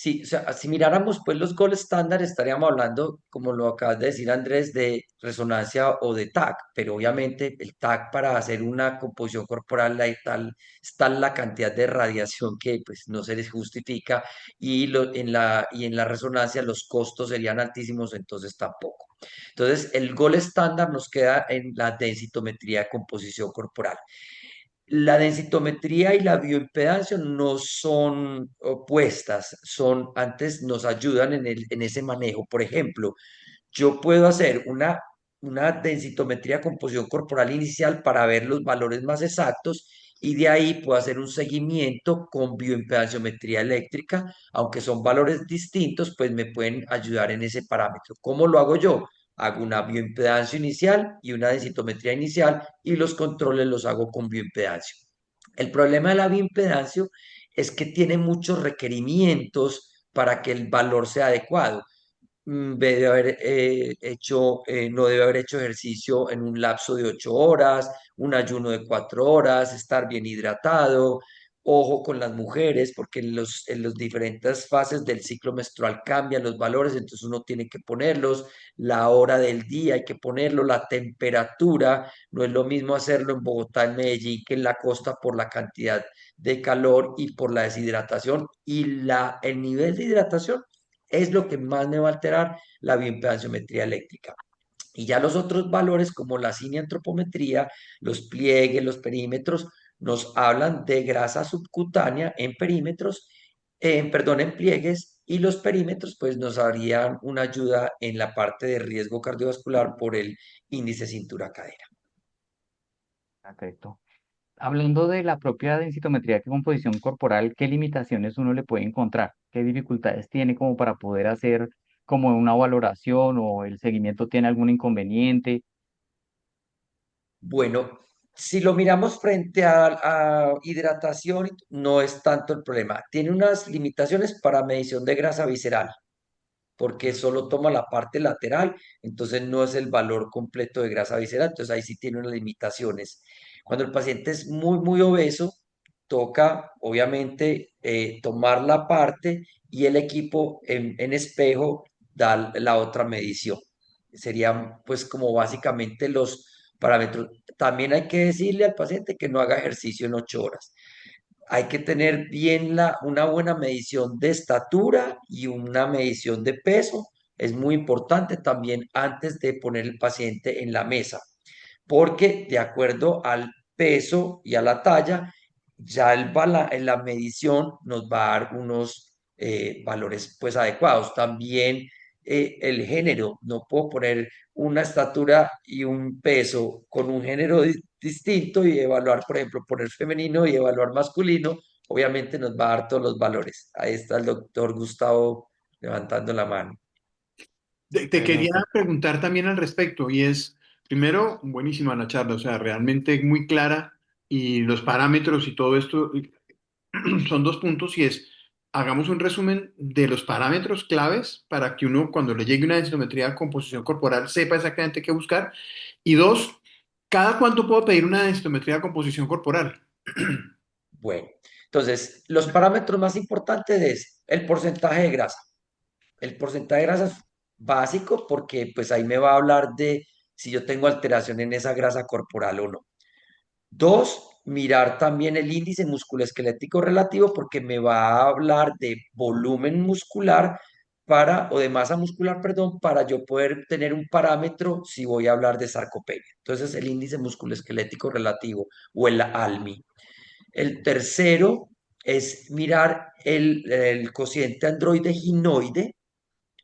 Sí, o sea, si miráramos pues los gold estándar, estaríamos hablando, como lo acabas de decir Andrés, de resonancia o de TAC, pero obviamente el TAC para hacer una composición corporal hay tal, está la cantidad de radiación que pues no se les justifica y en la resonancia los costos serían altísimos, entonces tampoco. Entonces el gold estándar nos queda en la densitometría de composición corporal. La densitometría y la bioimpedancia no son opuestas, son antes nos ayudan en ese manejo. Por ejemplo, yo puedo hacer una densitometría de composición corporal inicial para ver los valores más exactos y de ahí puedo hacer un seguimiento con bioimpedanciometría eléctrica, aunque son valores distintos, pues me pueden ayudar en ese parámetro. ¿Cómo lo hago yo? Hago una bioimpedancia inicial y una densitometría inicial y los controles los hago con bioimpedancia. El problema de la bioimpedancia es que tiene muchos requerimientos para que el valor sea adecuado. Debe haber no debe haber hecho ejercicio en un lapso de 8 horas, un ayuno de 4 horas, estar bien hidratado. Ojo con las mujeres, porque en las diferentes fases del ciclo menstrual cambian los valores, entonces uno tiene que ponerlos, la hora del día hay que ponerlo, la temperatura, no es lo mismo hacerlo en Bogotá, en Medellín, que en la costa por la cantidad de calor y por la deshidratación y el nivel de hidratación es lo que más me va a alterar la bioimpedanciometría eléctrica. Y ya los otros valores como la cineantropometría, los pliegues, los perímetros, nos hablan de grasa subcutánea en perímetros, perdón, en pliegues, y los perímetros pues nos harían una ayuda en la parte de riesgo cardiovascular por el índice cintura-cadera. Perfecto. Hablando de la propia densitometría de composición corporal, ¿qué limitaciones uno le puede encontrar? ¿Qué dificultades tiene como para poder hacer como una valoración o el seguimiento tiene algún inconveniente? Bueno, si lo miramos frente a hidratación, no es tanto el problema. Tiene unas limitaciones para medición de grasa visceral, porque solo toma la parte lateral, entonces no es el valor completo de grasa visceral, entonces ahí sí tiene unas limitaciones. Cuando el paciente es muy, muy obeso, toca obviamente tomar la parte y el equipo en espejo da la otra medición. Serían pues como básicamente los parámetros. También hay que decirle al paciente que no haga ejercicio en 8 horas. Hay que tener bien una buena medición de estatura y una medición de peso. Es muy importante también antes de poner el paciente en la mesa, porque de acuerdo al peso y a la talla, ya en la medición nos va a dar unos valores pues adecuados. También el género, no puedo poner una estatura y un peso con un género distinto y evaluar, por ejemplo, poner femenino y evaluar masculino, obviamente nos va a dar todos los valores. Ahí está el doctor Gustavo levantando la mano. Te Bueno, quería preguntar también al respecto y es, primero, buenísima la charla, o sea, realmente muy clara y los parámetros y todo esto son dos puntos y es, hagamos un resumen de los parámetros claves para que uno cuando le llegue una densitometría de composición corporal sepa exactamente qué buscar. Y dos, ¿cada cuánto puedo pedir una densitometría de composición corporal? Bueno, entonces, los parámetros más importantes es el porcentaje de grasa. El porcentaje de grasa es básico porque pues ahí me va a hablar de si yo tengo alteración en esa grasa corporal o no. Dos, mirar también el índice musculoesquelético relativo porque me va a hablar de volumen muscular o de masa muscular, perdón, para yo poder tener un parámetro si voy a hablar de sarcopenia. Entonces, el índice musculoesquelético relativo o el ALMI. El tercero es mirar el cociente androide-ginoide.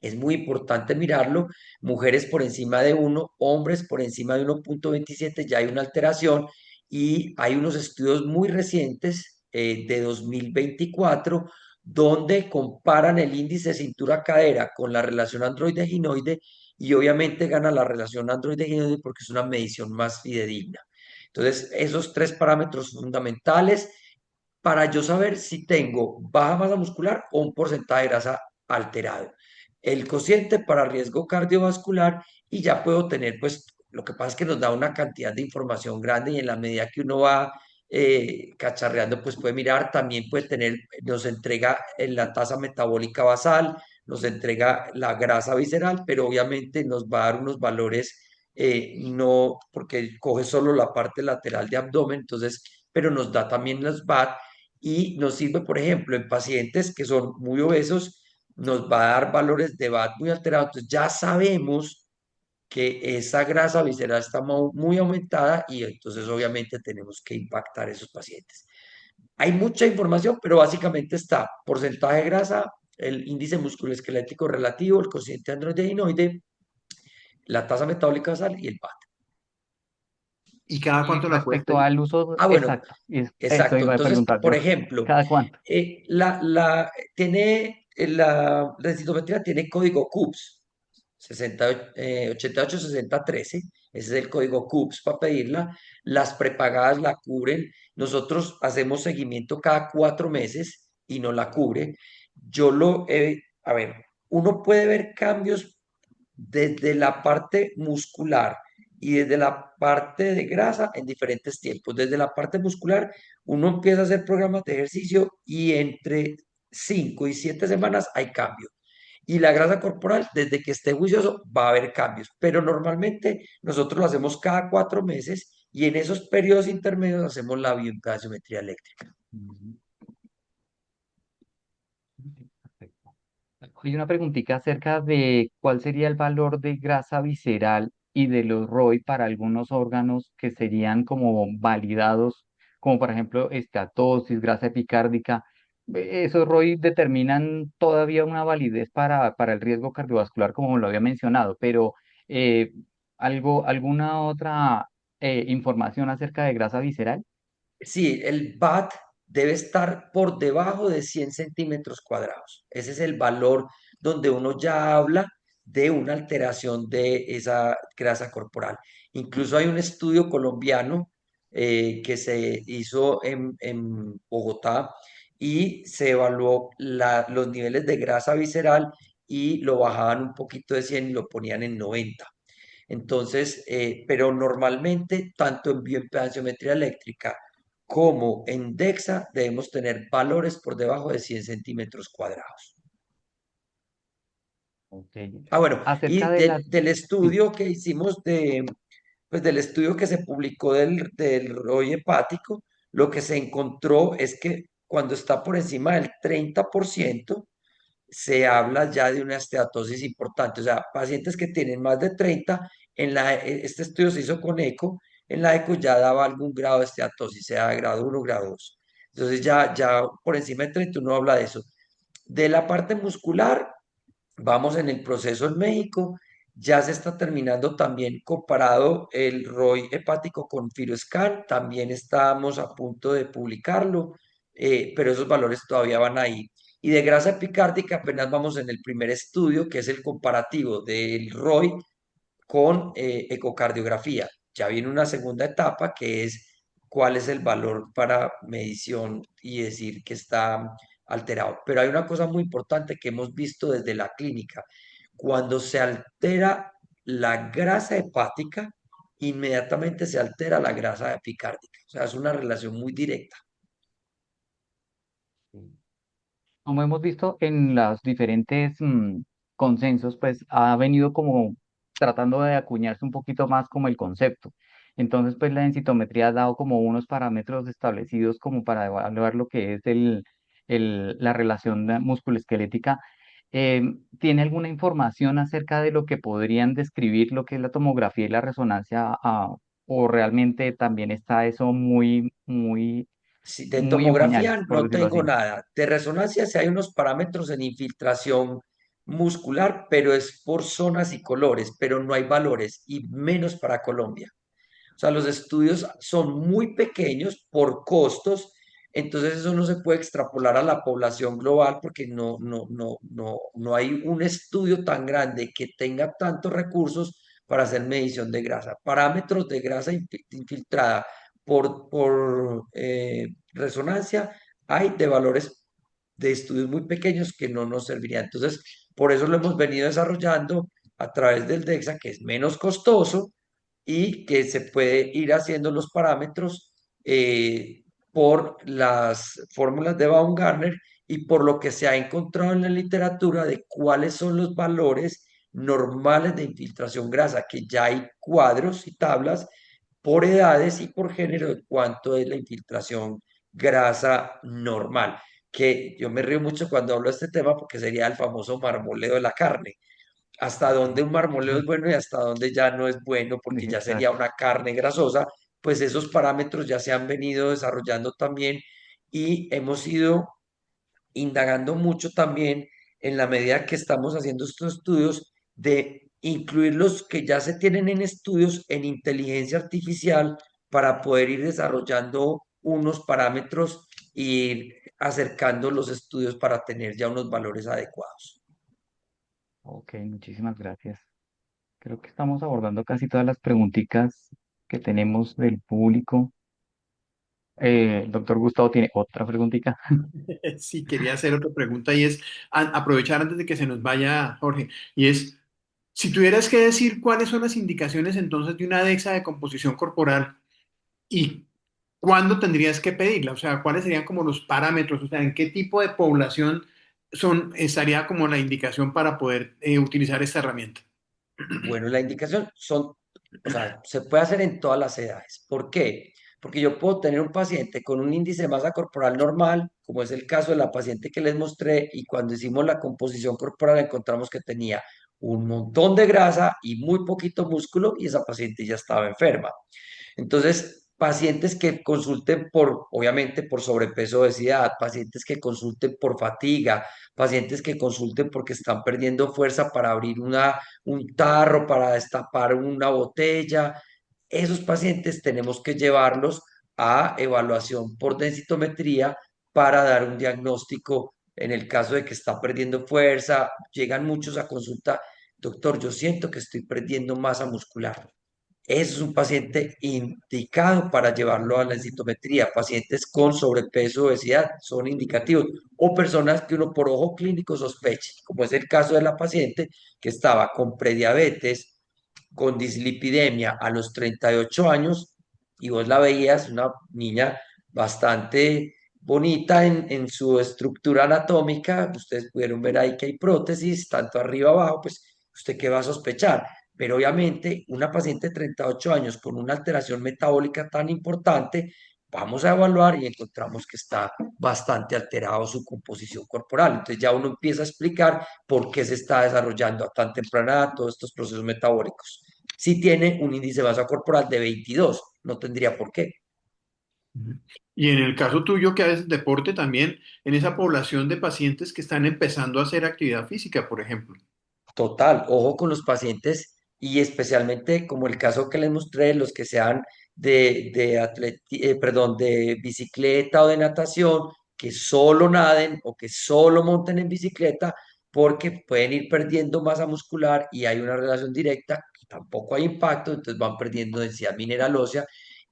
Es muy importante mirarlo. Mujeres por encima de 1, hombres por encima de 1,27, ya hay una alteración y hay unos estudios muy recientes de 2024 donde comparan el índice de cintura-cadera con la relación androide-ginoide y obviamente gana la relación androide-ginoide porque es una medición más fidedigna. Entonces, esos tres parámetros fundamentales para yo saber si tengo baja masa muscular o un porcentaje de grasa alterado. El cociente para riesgo cardiovascular y ya puedo tener, pues, lo que pasa es que nos da una cantidad de información grande y en la medida que uno va cacharreando, pues puede mirar, también puede tener, nos entrega la tasa metabólica basal, nos entrega la grasa visceral, pero obviamente nos va a dar unos valores, no, porque coge solo la parte lateral de abdomen, entonces, pero nos da también los VAT y nos sirve, por ejemplo, en pacientes que son muy obesos, nos va a dar valores de VAT muy alterados, entonces ya sabemos que esa grasa visceral está muy aumentada y entonces obviamente tenemos que impactar a esos pacientes. Hay mucha información, pero básicamente está porcentaje de grasa, el índice musculoesquelético relativo, el cociente androgeninoide, la tasa metabólica basal y el VAT. ¿Y cada Y cuánto la puedes respecto pedir? al uso, Ah, bueno, exacto, eso exacto. iba a Entonces, preguntar por yo, ejemplo, ¿cada cuánto? la densitometría tiene código CUPS, 886013, ese es el código CUPS para pedirla. Las prepagadas la cubren. Nosotros hacemos seguimiento cada 4 meses y no la cubre. A ver, uno puede ver cambios desde la parte muscular y desde la parte de grasa en diferentes tiempos. Desde la parte muscular, uno empieza a hacer programas de ejercicio y entre 5 y 7 semanas hay cambio. Y la grasa corporal, desde que esté juicioso, va a haber cambios. Pero normalmente nosotros lo hacemos cada 4 meses y en esos periodos intermedios hacemos la bioimpedanciometría eléctrica. Mm, perfecto. Hay una preguntita acerca de cuál sería el valor de grasa visceral y de los ROI para algunos órganos que serían como validados, como por ejemplo estatosis, grasa epicárdica. Esos ROI determinan todavía una validez para el riesgo cardiovascular, como lo había mencionado, pero eh, alguna otra información acerca de grasa visceral. Sí, el VAT debe estar por debajo de 100 centímetros cuadrados. Ese es el valor donde uno ya habla de una alteración de esa grasa corporal. Incluso hay un estudio colombiano que se hizo en Bogotá y se evaluó los niveles de grasa visceral y lo bajaban un poquito de 100 y lo ponían en 90. Entonces, pero normalmente, tanto en bioimpedanciometría eléctrica como en DEXA, debemos tener valores por debajo de 100 centímetros cuadrados. Ok. Ah, bueno, Acerca y de la... del Sí. estudio que hicimos pues del estudio que se publicó del ROI hepático, lo que se encontró es que cuando está por encima del 30%, se habla ya de una esteatosis importante. O sea, pacientes que tienen más de 30, este estudio se hizo con eco, en la eco ya daba algún grado de esteatosis, sea grado 1 grado 2. Entonces ya por encima de 30 uno habla de eso. De la parte muscular, vamos en el proceso en México, ya se está terminando también comparado el ROI hepático con FibroScan, también estamos a punto de publicarlo, pero esos valores todavía van ahí. Y de grasa epicárdica apenas vamos en el primer estudio, que es el comparativo del ROI con ecocardiografía. Ya viene una segunda etapa que es cuál es el valor para medición y decir que está alterado. Pero hay una cosa muy importante que hemos visto desde la clínica. Cuando se altera la grasa hepática, inmediatamente se altera la grasa epicárdica. O sea, es una relación muy directa. Como hemos visto en los diferentes consensos, pues ha venido como tratando de acuñarse un poquito más como el concepto. Entonces, pues la densitometría ha dado como unos parámetros establecidos como para evaluar lo que es la relación musculoesquelética. ¿Tiene alguna información acerca de lo que podrían describir lo que es la tomografía y la resonancia, o realmente también está eso muy, muy, Sí, de muy en tomografía pañales, por no decirlo tengo así? nada. De resonancia sí hay unos parámetros en infiltración muscular, pero es por zonas y colores, pero no hay valores y menos para Colombia. O sea, los estudios son muy pequeños por costos, entonces eso no se puede extrapolar a la población global porque no hay un estudio tan grande que tenga tantos recursos para hacer medición de grasa. Parámetros de grasa infiltrada por resonancia hay de valores de estudios muy pequeños que no nos servirían. Entonces, por eso lo hemos venido desarrollando a través del DEXA, que es menos costoso y que se puede ir haciendo los parámetros por las fórmulas de Baumgartner y por lo que se ha encontrado en la literatura de cuáles son los valores normales de infiltración grasa, que ya hay cuadros y tablas por edades y por género de cuánto es la infiltración grasa normal, que yo me río mucho cuando hablo de este tema porque sería el famoso marmoleo de la carne. Hasta dónde un marmoleo es bueno y hasta dónde ya no es bueno, porque ya sería Exacto. una carne grasosa, pues esos parámetros ya se han venido desarrollando también y hemos ido indagando mucho también en la medida que estamos haciendo estos estudios de incluir los que ya se tienen en estudios en inteligencia artificial para poder ir desarrollando unos parámetros e ir acercando los estudios para tener ya unos valores adecuados. Ok, muchísimas gracias. Creo que estamos abordando casi todas las preguntitas que tenemos del público. Doctor Gustavo tiene otra preguntita. Sí, quería hacer otra pregunta y es aprovechar antes de que se nos vaya, Jorge, y es, si tuvieras que decir cuáles son las indicaciones entonces de una DEXA de composición corporal y cuándo tendrías que pedirla, o sea, cuáles serían como los parámetros, o sea, en qué tipo de población estaría como la indicación para poder utilizar esta herramienta. Bueno, la indicación son, o sea, se puede hacer en todas las edades. ¿Por qué? Porque yo puedo tener un paciente con un índice de masa corporal normal, como es el caso de la paciente que les mostré, y cuando hicimos la composición corporal encontramos que tenía un montón de grasa y muy poquito músculo, y esa paciente ya estaba enferma. Entonces, pacientes que consulten por, obviamente, por sobrepeso, obesidad, pacientes que consulten por fatiga, pacientes que consulten porque están perdiendo fuerza para abrir un tarro, para destapar una botella, esos pacientes tenemos que llevarlos a evaluación por densitometría para dar un diagnóstico en el caso de que está perdiendo fuerza. Llegan muchos a consulta, doctor, yo siento que estoy perdiendo masa muscular. Ese es un paciente indicado para llevarlo a la densitometría. Pacientes con sobrepeso, obesidad son indicativos. O personas que uno por ojo clínico sospeche, como es el caso de la paciente que estaba con prediabetes, con dislipidemia a los 38 años, y vos la veías, una niña bastante bonita en su estructura anatómica. Ustedes pudieron ver ahí que hay prótesis, tanto arriba abajo, pues usted qué va a sospechar. Pero obviamente una paciente de 38 años con una alteración metabólica tan importante, vamos a evaluar y encontramos que está bastante alterado su composición corporal. Entonces ya uno empieza a explicar por qué se está desarrollando a tan temprana edad todos estos procesos metabólicos. Si tiene un índice de masa corporal de 22, no tendría por qué. Ujú. Y en el caso tuyo, que haces deporte también, en esa población de pacientes que están empezando a hacer actividad física, por ejemplo. Total, ojo con los pacientes y especialmente como el caso que les mostré, los que sean perdón, de bicicleta o de natación, que solo naden o que solo monten en bicicleta, porque pueden ir perdiendo masa muscular y hay una relación directa, tampoco hay impacto, entonces van perdiendo densidad mineral ósea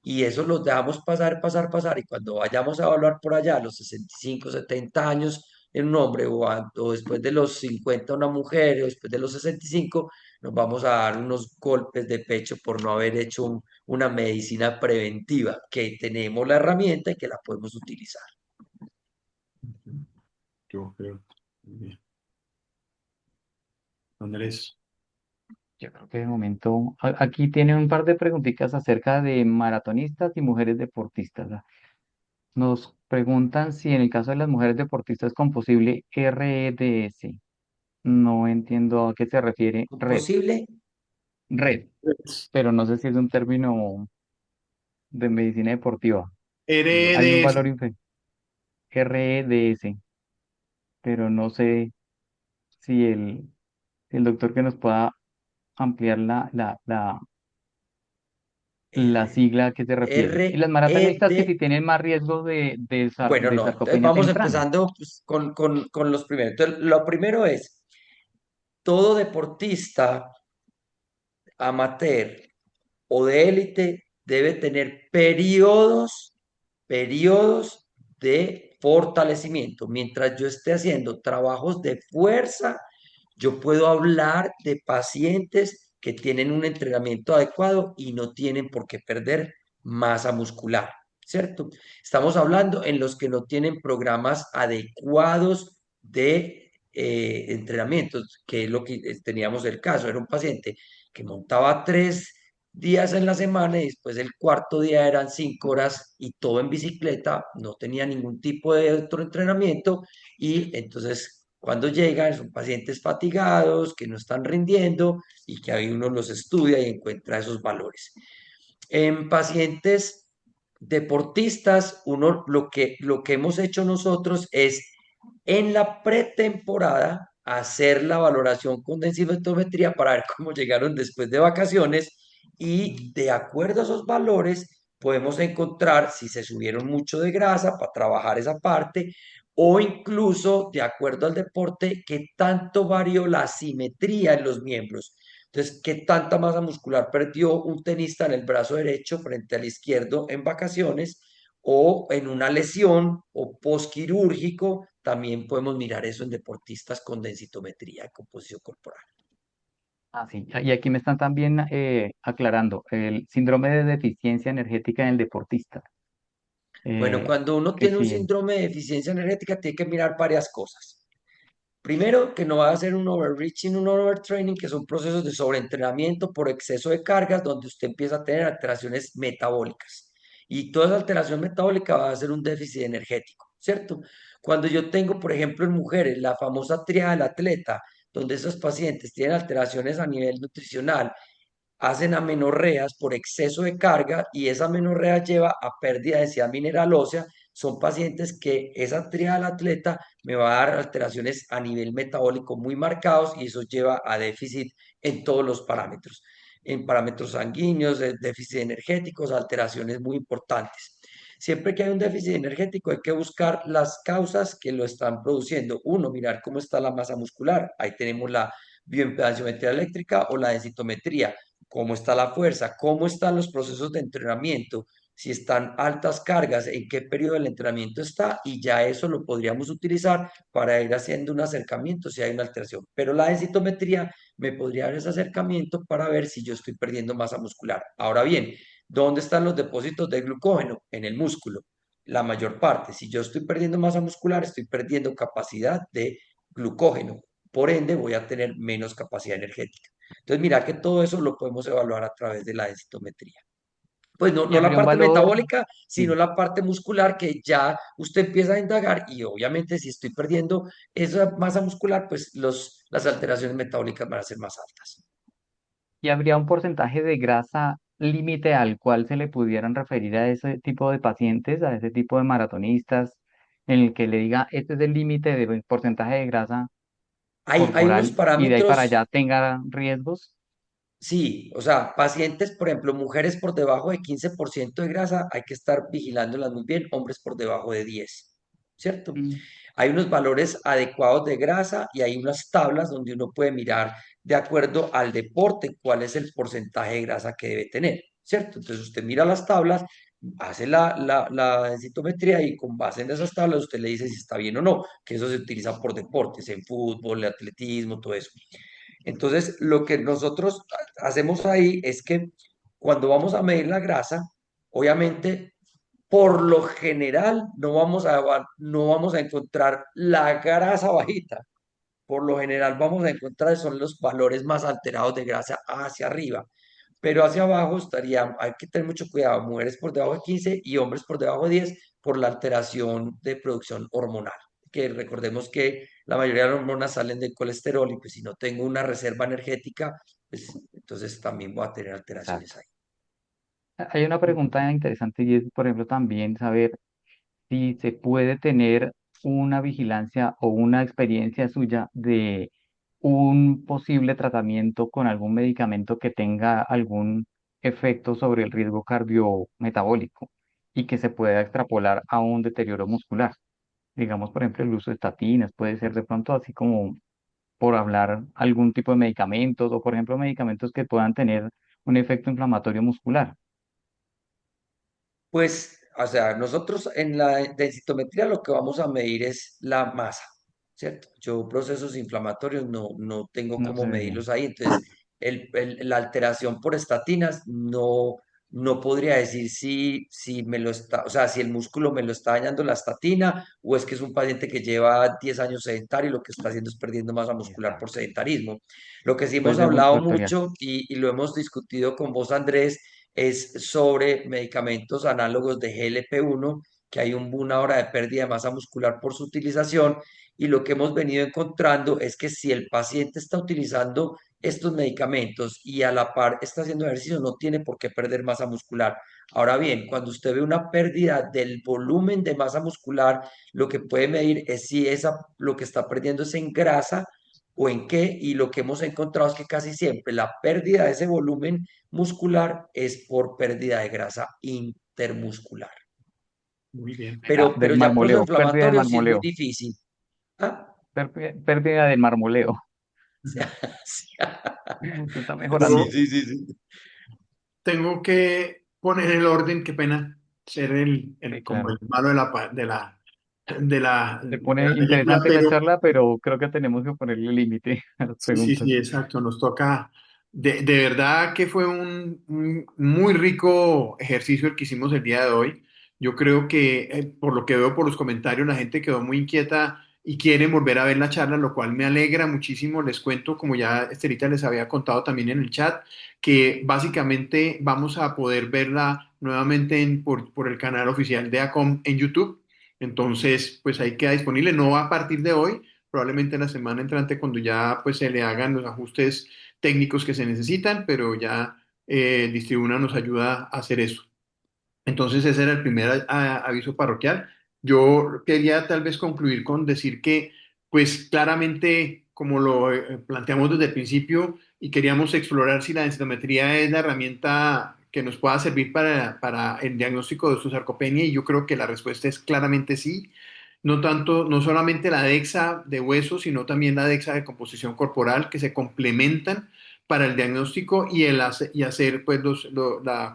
y eso los dejamos pasar, pasar, pasar y cuando vayamos a evaluar por allá a los 65, 70 años en un hombre o después de los 50 una mujer o después de los 65 nos vamos a dar unos golpes de pecho por no haber hecho una medicina preventiva, que tenemos la herramienta y que la podemos utilizar. Ujú. Yo creo. Muy bien. Andrés. Yo creo que de momento, aquí tiene un par de preguntitas acerca de maratonistas y mujeres deportistas. Nos preguntan si en el caso de las mujeres deportistas con posible REDS, no entiendo a qué se refiere ¿Posible? red, pero no sé si es un término de medicina deportiva. Hay un RDS. valor REDS, pero no sé si el doctor que nos pueda ampliar la R, sigla a qué se refiere. Y las R, E, maratonistas que D. si tienen más riesgo Bueno, de no, entonces sarcopenia vamos temprana. empezando pues, con los primeros. Entonces, lo primero es, todo deportista amateur o de élite debe tener periodos de fortalecimiento. Mientras yo esté haciendo trabajos de fuerza, yo puedo hablar de pacientes que tienen un entrenamiento adecuado y no tienen por qué perder masa muscular. ¿cierto? Estamos hablando en los que no tienen programas adecuados de entrenamiento, que es lo que teníamos el caso. Era un paciente que montaba 3 días en la semana y después el cuarto día eran 5 horas y todo en bicicleta, no tenía ningún tipo de otro entrenamiento y entonces cuando llegan son pacientes fatigados, que no están rindiendo y que ahí uno los estudia y encuentra esos valores. En pacientes deportistas, lo que hemos hecho nosotros es en la pretemporada hacer la valoración con densitometría para ver cómo llegaron después de vacaciones y de acuerdo a esos valores podemos encontrar si se subieron mucho de grasa para trabajar esa parte o incluso de acuerdo al deporte qué tanto varió la simetría en los miembros. Entonces, ¿qué tanta masa muscular perdió un tenista en el brazo derecho frente al izquierdo en vacaciones o en una lesión o posquirúrgico? También podemos mirar eso en deportistas con densitometría de composición corporal. Ah, sí. Y aquí me están también aclarando el síndrome de deficiencia energética en el deportista. Bueno, eh, cuando uno que tiene un sí, síndrome de deficiencia energética, tiene que mirar varias cosas. Primero, que no va a ser un overreaching, un overtraining, que son procesos de sobreentrenamiento por exceso de cargas, donde usted empieza a tener alteraciones metabólicas. Y toda esa alteración metabólica va a ser un déficit energético, ¿cierto? Cuando yo tengo, por ejemplo, en mujeres, la famosa tríada del atleta, donde esos pacientes tienen alteraciones a nivel nutricional, hacen amenorreas por exceso de carga y esa amenorrea lleva a pérdida de densidad mineral ósea. Son pacientes que esa tríada del atleta me va a dar alteraciones a nivel metabólico muy marcados y eso lleva a déficit en todos los parámetros, en parámetros sanguíneos, déficit energéticos, alteraciones muy importantes. Siempre que hay un déficit energético hay que buscar las causas que lo están produciendo. Uno, mirar cómo está la masa muscular. Ahí tenemos la bioimpedanciometría eléctrica o la densitometría, cómo está la fuerza, cómo están los procesos de entrenamiento, si están altas cargas, en qué periodo del entrenamiento está, y ya eso lo podríamos utilizar para ir haciendo un acercamiento si hay una alteración. Pero la densitometría me podría dar ese acercamiento para ver si yo estoy perdiendo masa muscular. Ahora bien, ¿dónde están los depósitos de glucógeno? En el músculo. La mayor parte. Si yo estoy perdiendo masa muscular, estoy perdiendo capacidad de glucógeno. Por ende, voy a tener menos capacidad energética. Entonces, mira que todo eso lo podemos evaluar a través de la densitometría. Pues no, y no la habría un parte valor, metabólica, sino sí, la parte muscular que ya usted empieza a indagar y obviamente si estoy perdiendo esa masa muscular, pues las alteraciones metabólicas van a ser más altas. y habría un porcentaje de grasa límite al cual se le pudieran referir a ese tipo de pacientes, a ese tipo de maratonistas, en el que le diga, este es el límite de porcentaje de grasa Hay unos corporal y de ahí para parámetros. allá tenga riesgos. Sí, o sea, pacientes, por ejemplo, mujeres por debajo de 15% de grasa, hay que estar vigilándolas muy bien, hombres por debajo de 10, ¿cierto? Mm. Hay unos valores adecuados de grasa y hay unas tablas donde uno puede mirar de acuerdo al deporte cuál es el porcentaje de grasa que debe tener, ¿cierto? Entonces usted mira las tablas, hace la densitometría y con base en esas tablas usted le dice si está bien o no, que eso se utiliza por deportes, en fútbol, atletismo, todo eso. Entonces, lo que nosotros hacemos ahí es que cuando vamos a medir la grasa, obviamente, por lo general, no vamos a encontrar la grasa bajita. Por lo general, vamos a encontrar son los valores más alterados de grasa hacia arriba. Pero hacia abajo hay que tener mucho cuidado, mujeres por debajo de 15 y hombres por debajo de 10 por la alteración de producción hormonal. Que recordemos que la mayoría de las hormonas salen del colesterol y pues si no tengo una reserva energética, pues entonces también voy a tener alteraciones Exacto. ahí. Hay una pregunta interesante y es, por ejemplo, también saber si se puede tener una vigilancia o una experiencia suya de un posible tratamiento con algún medicamento que tenga algún efecto sobre el riesgo cardiometabólico y que se pueda extrapolar a un deterioro muscular. Digamos, por ejemplo, el uso de estatinas puede ser de pronto así como por hablar algún tipo de medicamentos o, por ejemplo, medicamentos que puedan tener un efecto inflamatorio muscular. Pues, o sea, nosotros en la densitometría lo que vamos a medir es la masa, ¿cierto? Yo procesos inflamatorios no tengo No cómo sé. medirlos ahí, entonces la alteración por estatinas no podría decir si me lo está, o sea, si el músculo me lo está dañando la estatina o es que es un paciente que lleva 10 años sedentario y lo que está haciendo es perdiendo masa muscular por Exacto. sedentarismo. Lo que sí Puede hemos ser hablado multifactorial. mucho y lo hemos discutido con vos, Andrés, es sobre medicamentos análogos de GLP-1, que hay un boom ahora de pérdida de masa muscular por su utilización. Y lo que hemos venido encontrando es que si el paciente está utilizando estos medicamentos y a la par está haciendo ejercicio, no tiene por qué perder masa muscular. Ahora bien, cuando usted ve una pérdida del volumen de masa muscular, lo que puede medir es si lo que está perdiendo es en grasa o en qué, y lo que hemos encontrado es que casi siempre la pérdida de ese volumen muscular es por pérdida de grasa intermuscular. Muy bien. Pero Del ya proceso marmoleo, pérdida del inflamatorio sí es muy marmoleo, difícil. ¿Ah? pérdida del marmoleo. Sí, Se está sí, mejorando. Yo sí, sí, sí. tengo que poner el orden, qué pena, ser Sí, como claro. el malo Se de pone la película, interesante la pero charla, pero creo que tenemos que ponerle límite a las sí, sí, preguntas. sí, exacto. Nos toca, de verdad que fue un muy rico ejercicio el que hicimos el día de hoy. Yo creo que, por lo que veo por los comentarios, la gente quedó muy inquieta y quiere volver a ver la charla, lo cual me alegra muchísimo. Les cuento, como ya Estelita les había contado también en el chat, que básicamente vamos a poder verla nuevamente por el canal oficial de ACOM en YouTube. Entonces, pues ahí queda disponible. No va a partir de hoy, probablemente la semana entrante cuando ya pues se le hagan los ajustes técnicos que se necesitan, pero ya Distribuna nos ayuda a hacer eso. Entonces ese era el primer aviso parroquial. Yo quería tal vez concluir con decir que pues claramente como lo planteamos desde el principio y queríamos explorar si la densitometría es la herramienta que nos pueda servir para el diagnóstico de su sarcopenia y yo creo que la respuesta es claramente sí. No tanto, no solamente la DEXA de hueso, sino también la DEXA de composición corporal que se complementan para el diagnóstico y hacer, pues,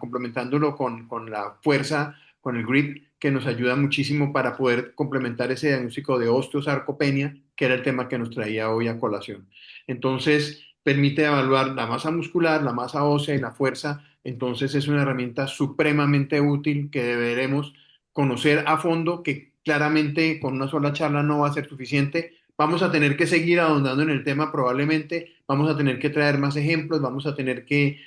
complementándolo con la fuerza, con el grip, que nos ayuda muchísimo para poder complementar ese diagnóstico de osteosarcopenia, que era el tema que nos traía hoy a colación. Entonces, permite evaluar la masa muscular, la masa ósea y la fuerza. Entonces, es una herramienta supremamente útil que deberemos conocer a fondo, que claramente con una sola charla no va a ser suficiente. Vamos a tener que seguir ahondando en el tema probablemente, vamos a tener que traer más ejemplos, vamos a tener que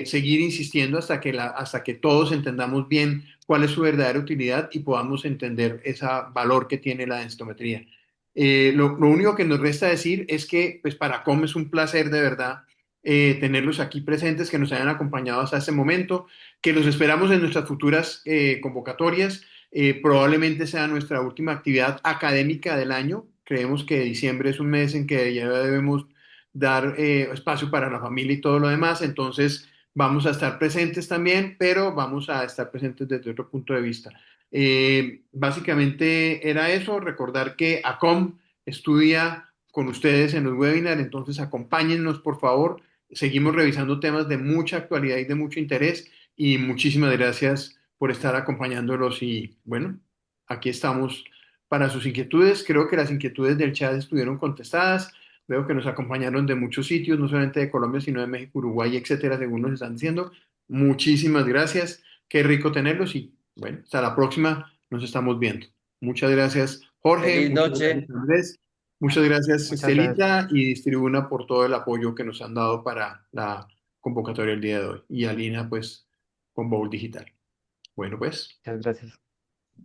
seguir insistiendo hasta que todos entendamos bien cuál es su verdadera utilidad y podamos entender ese valor que tiene la densitometría. Lo único que nos resta decir es que pues para Com es un placer de verdad tenerlos aquí presentes, que nos hayan acompañado hasta este momento, que los esperamos en nuestras futuras convocatorias. Probablemente sea nuestra última actividad académica del año. Creemos que diciembre es un mes en que ya debemos dar espacio para la familia y todo lo demás. Entonces vamos a estar presentes también, pero vamos a estar presentes desde otro punto de vista. Básicamente era eso, recordar que ACOM estudia con ustedes en los webinars, entonces acompáñennos por favor. Seguimos revisando temas de mucha actualidad y de mucho interés y muchísimas gracias por estar acompañándolos y bueno, aquí estamos para sus inquietudes. Creo que las inquietudes del chat estuvieron contestadas. Veo que nos acompañaron de muchos sitios, no solamente de Colombia, sino de México, Uruguay, etcétera, según nos están diciendo. Muchísimas gracias. Qué rico tenerlos y bueno, hasta la próxima. Nos estamos viendo. Muchas gracias, Jorge. Feliz Muchas noche. gracias, Andrés. Muchas gracias, Muchas gracias. Estelita y Distribuna por todo el apoyo que nos han dado para la convocatoria el día de hoy. Y Alina, pues, con Bowl Digital. Bueno, pues. Muchas gracias.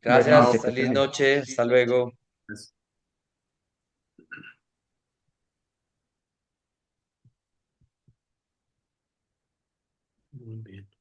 Buenas Gracias, noches, que Chao. estés feliz bien. noche. Hasta luego. Pues, muy bien.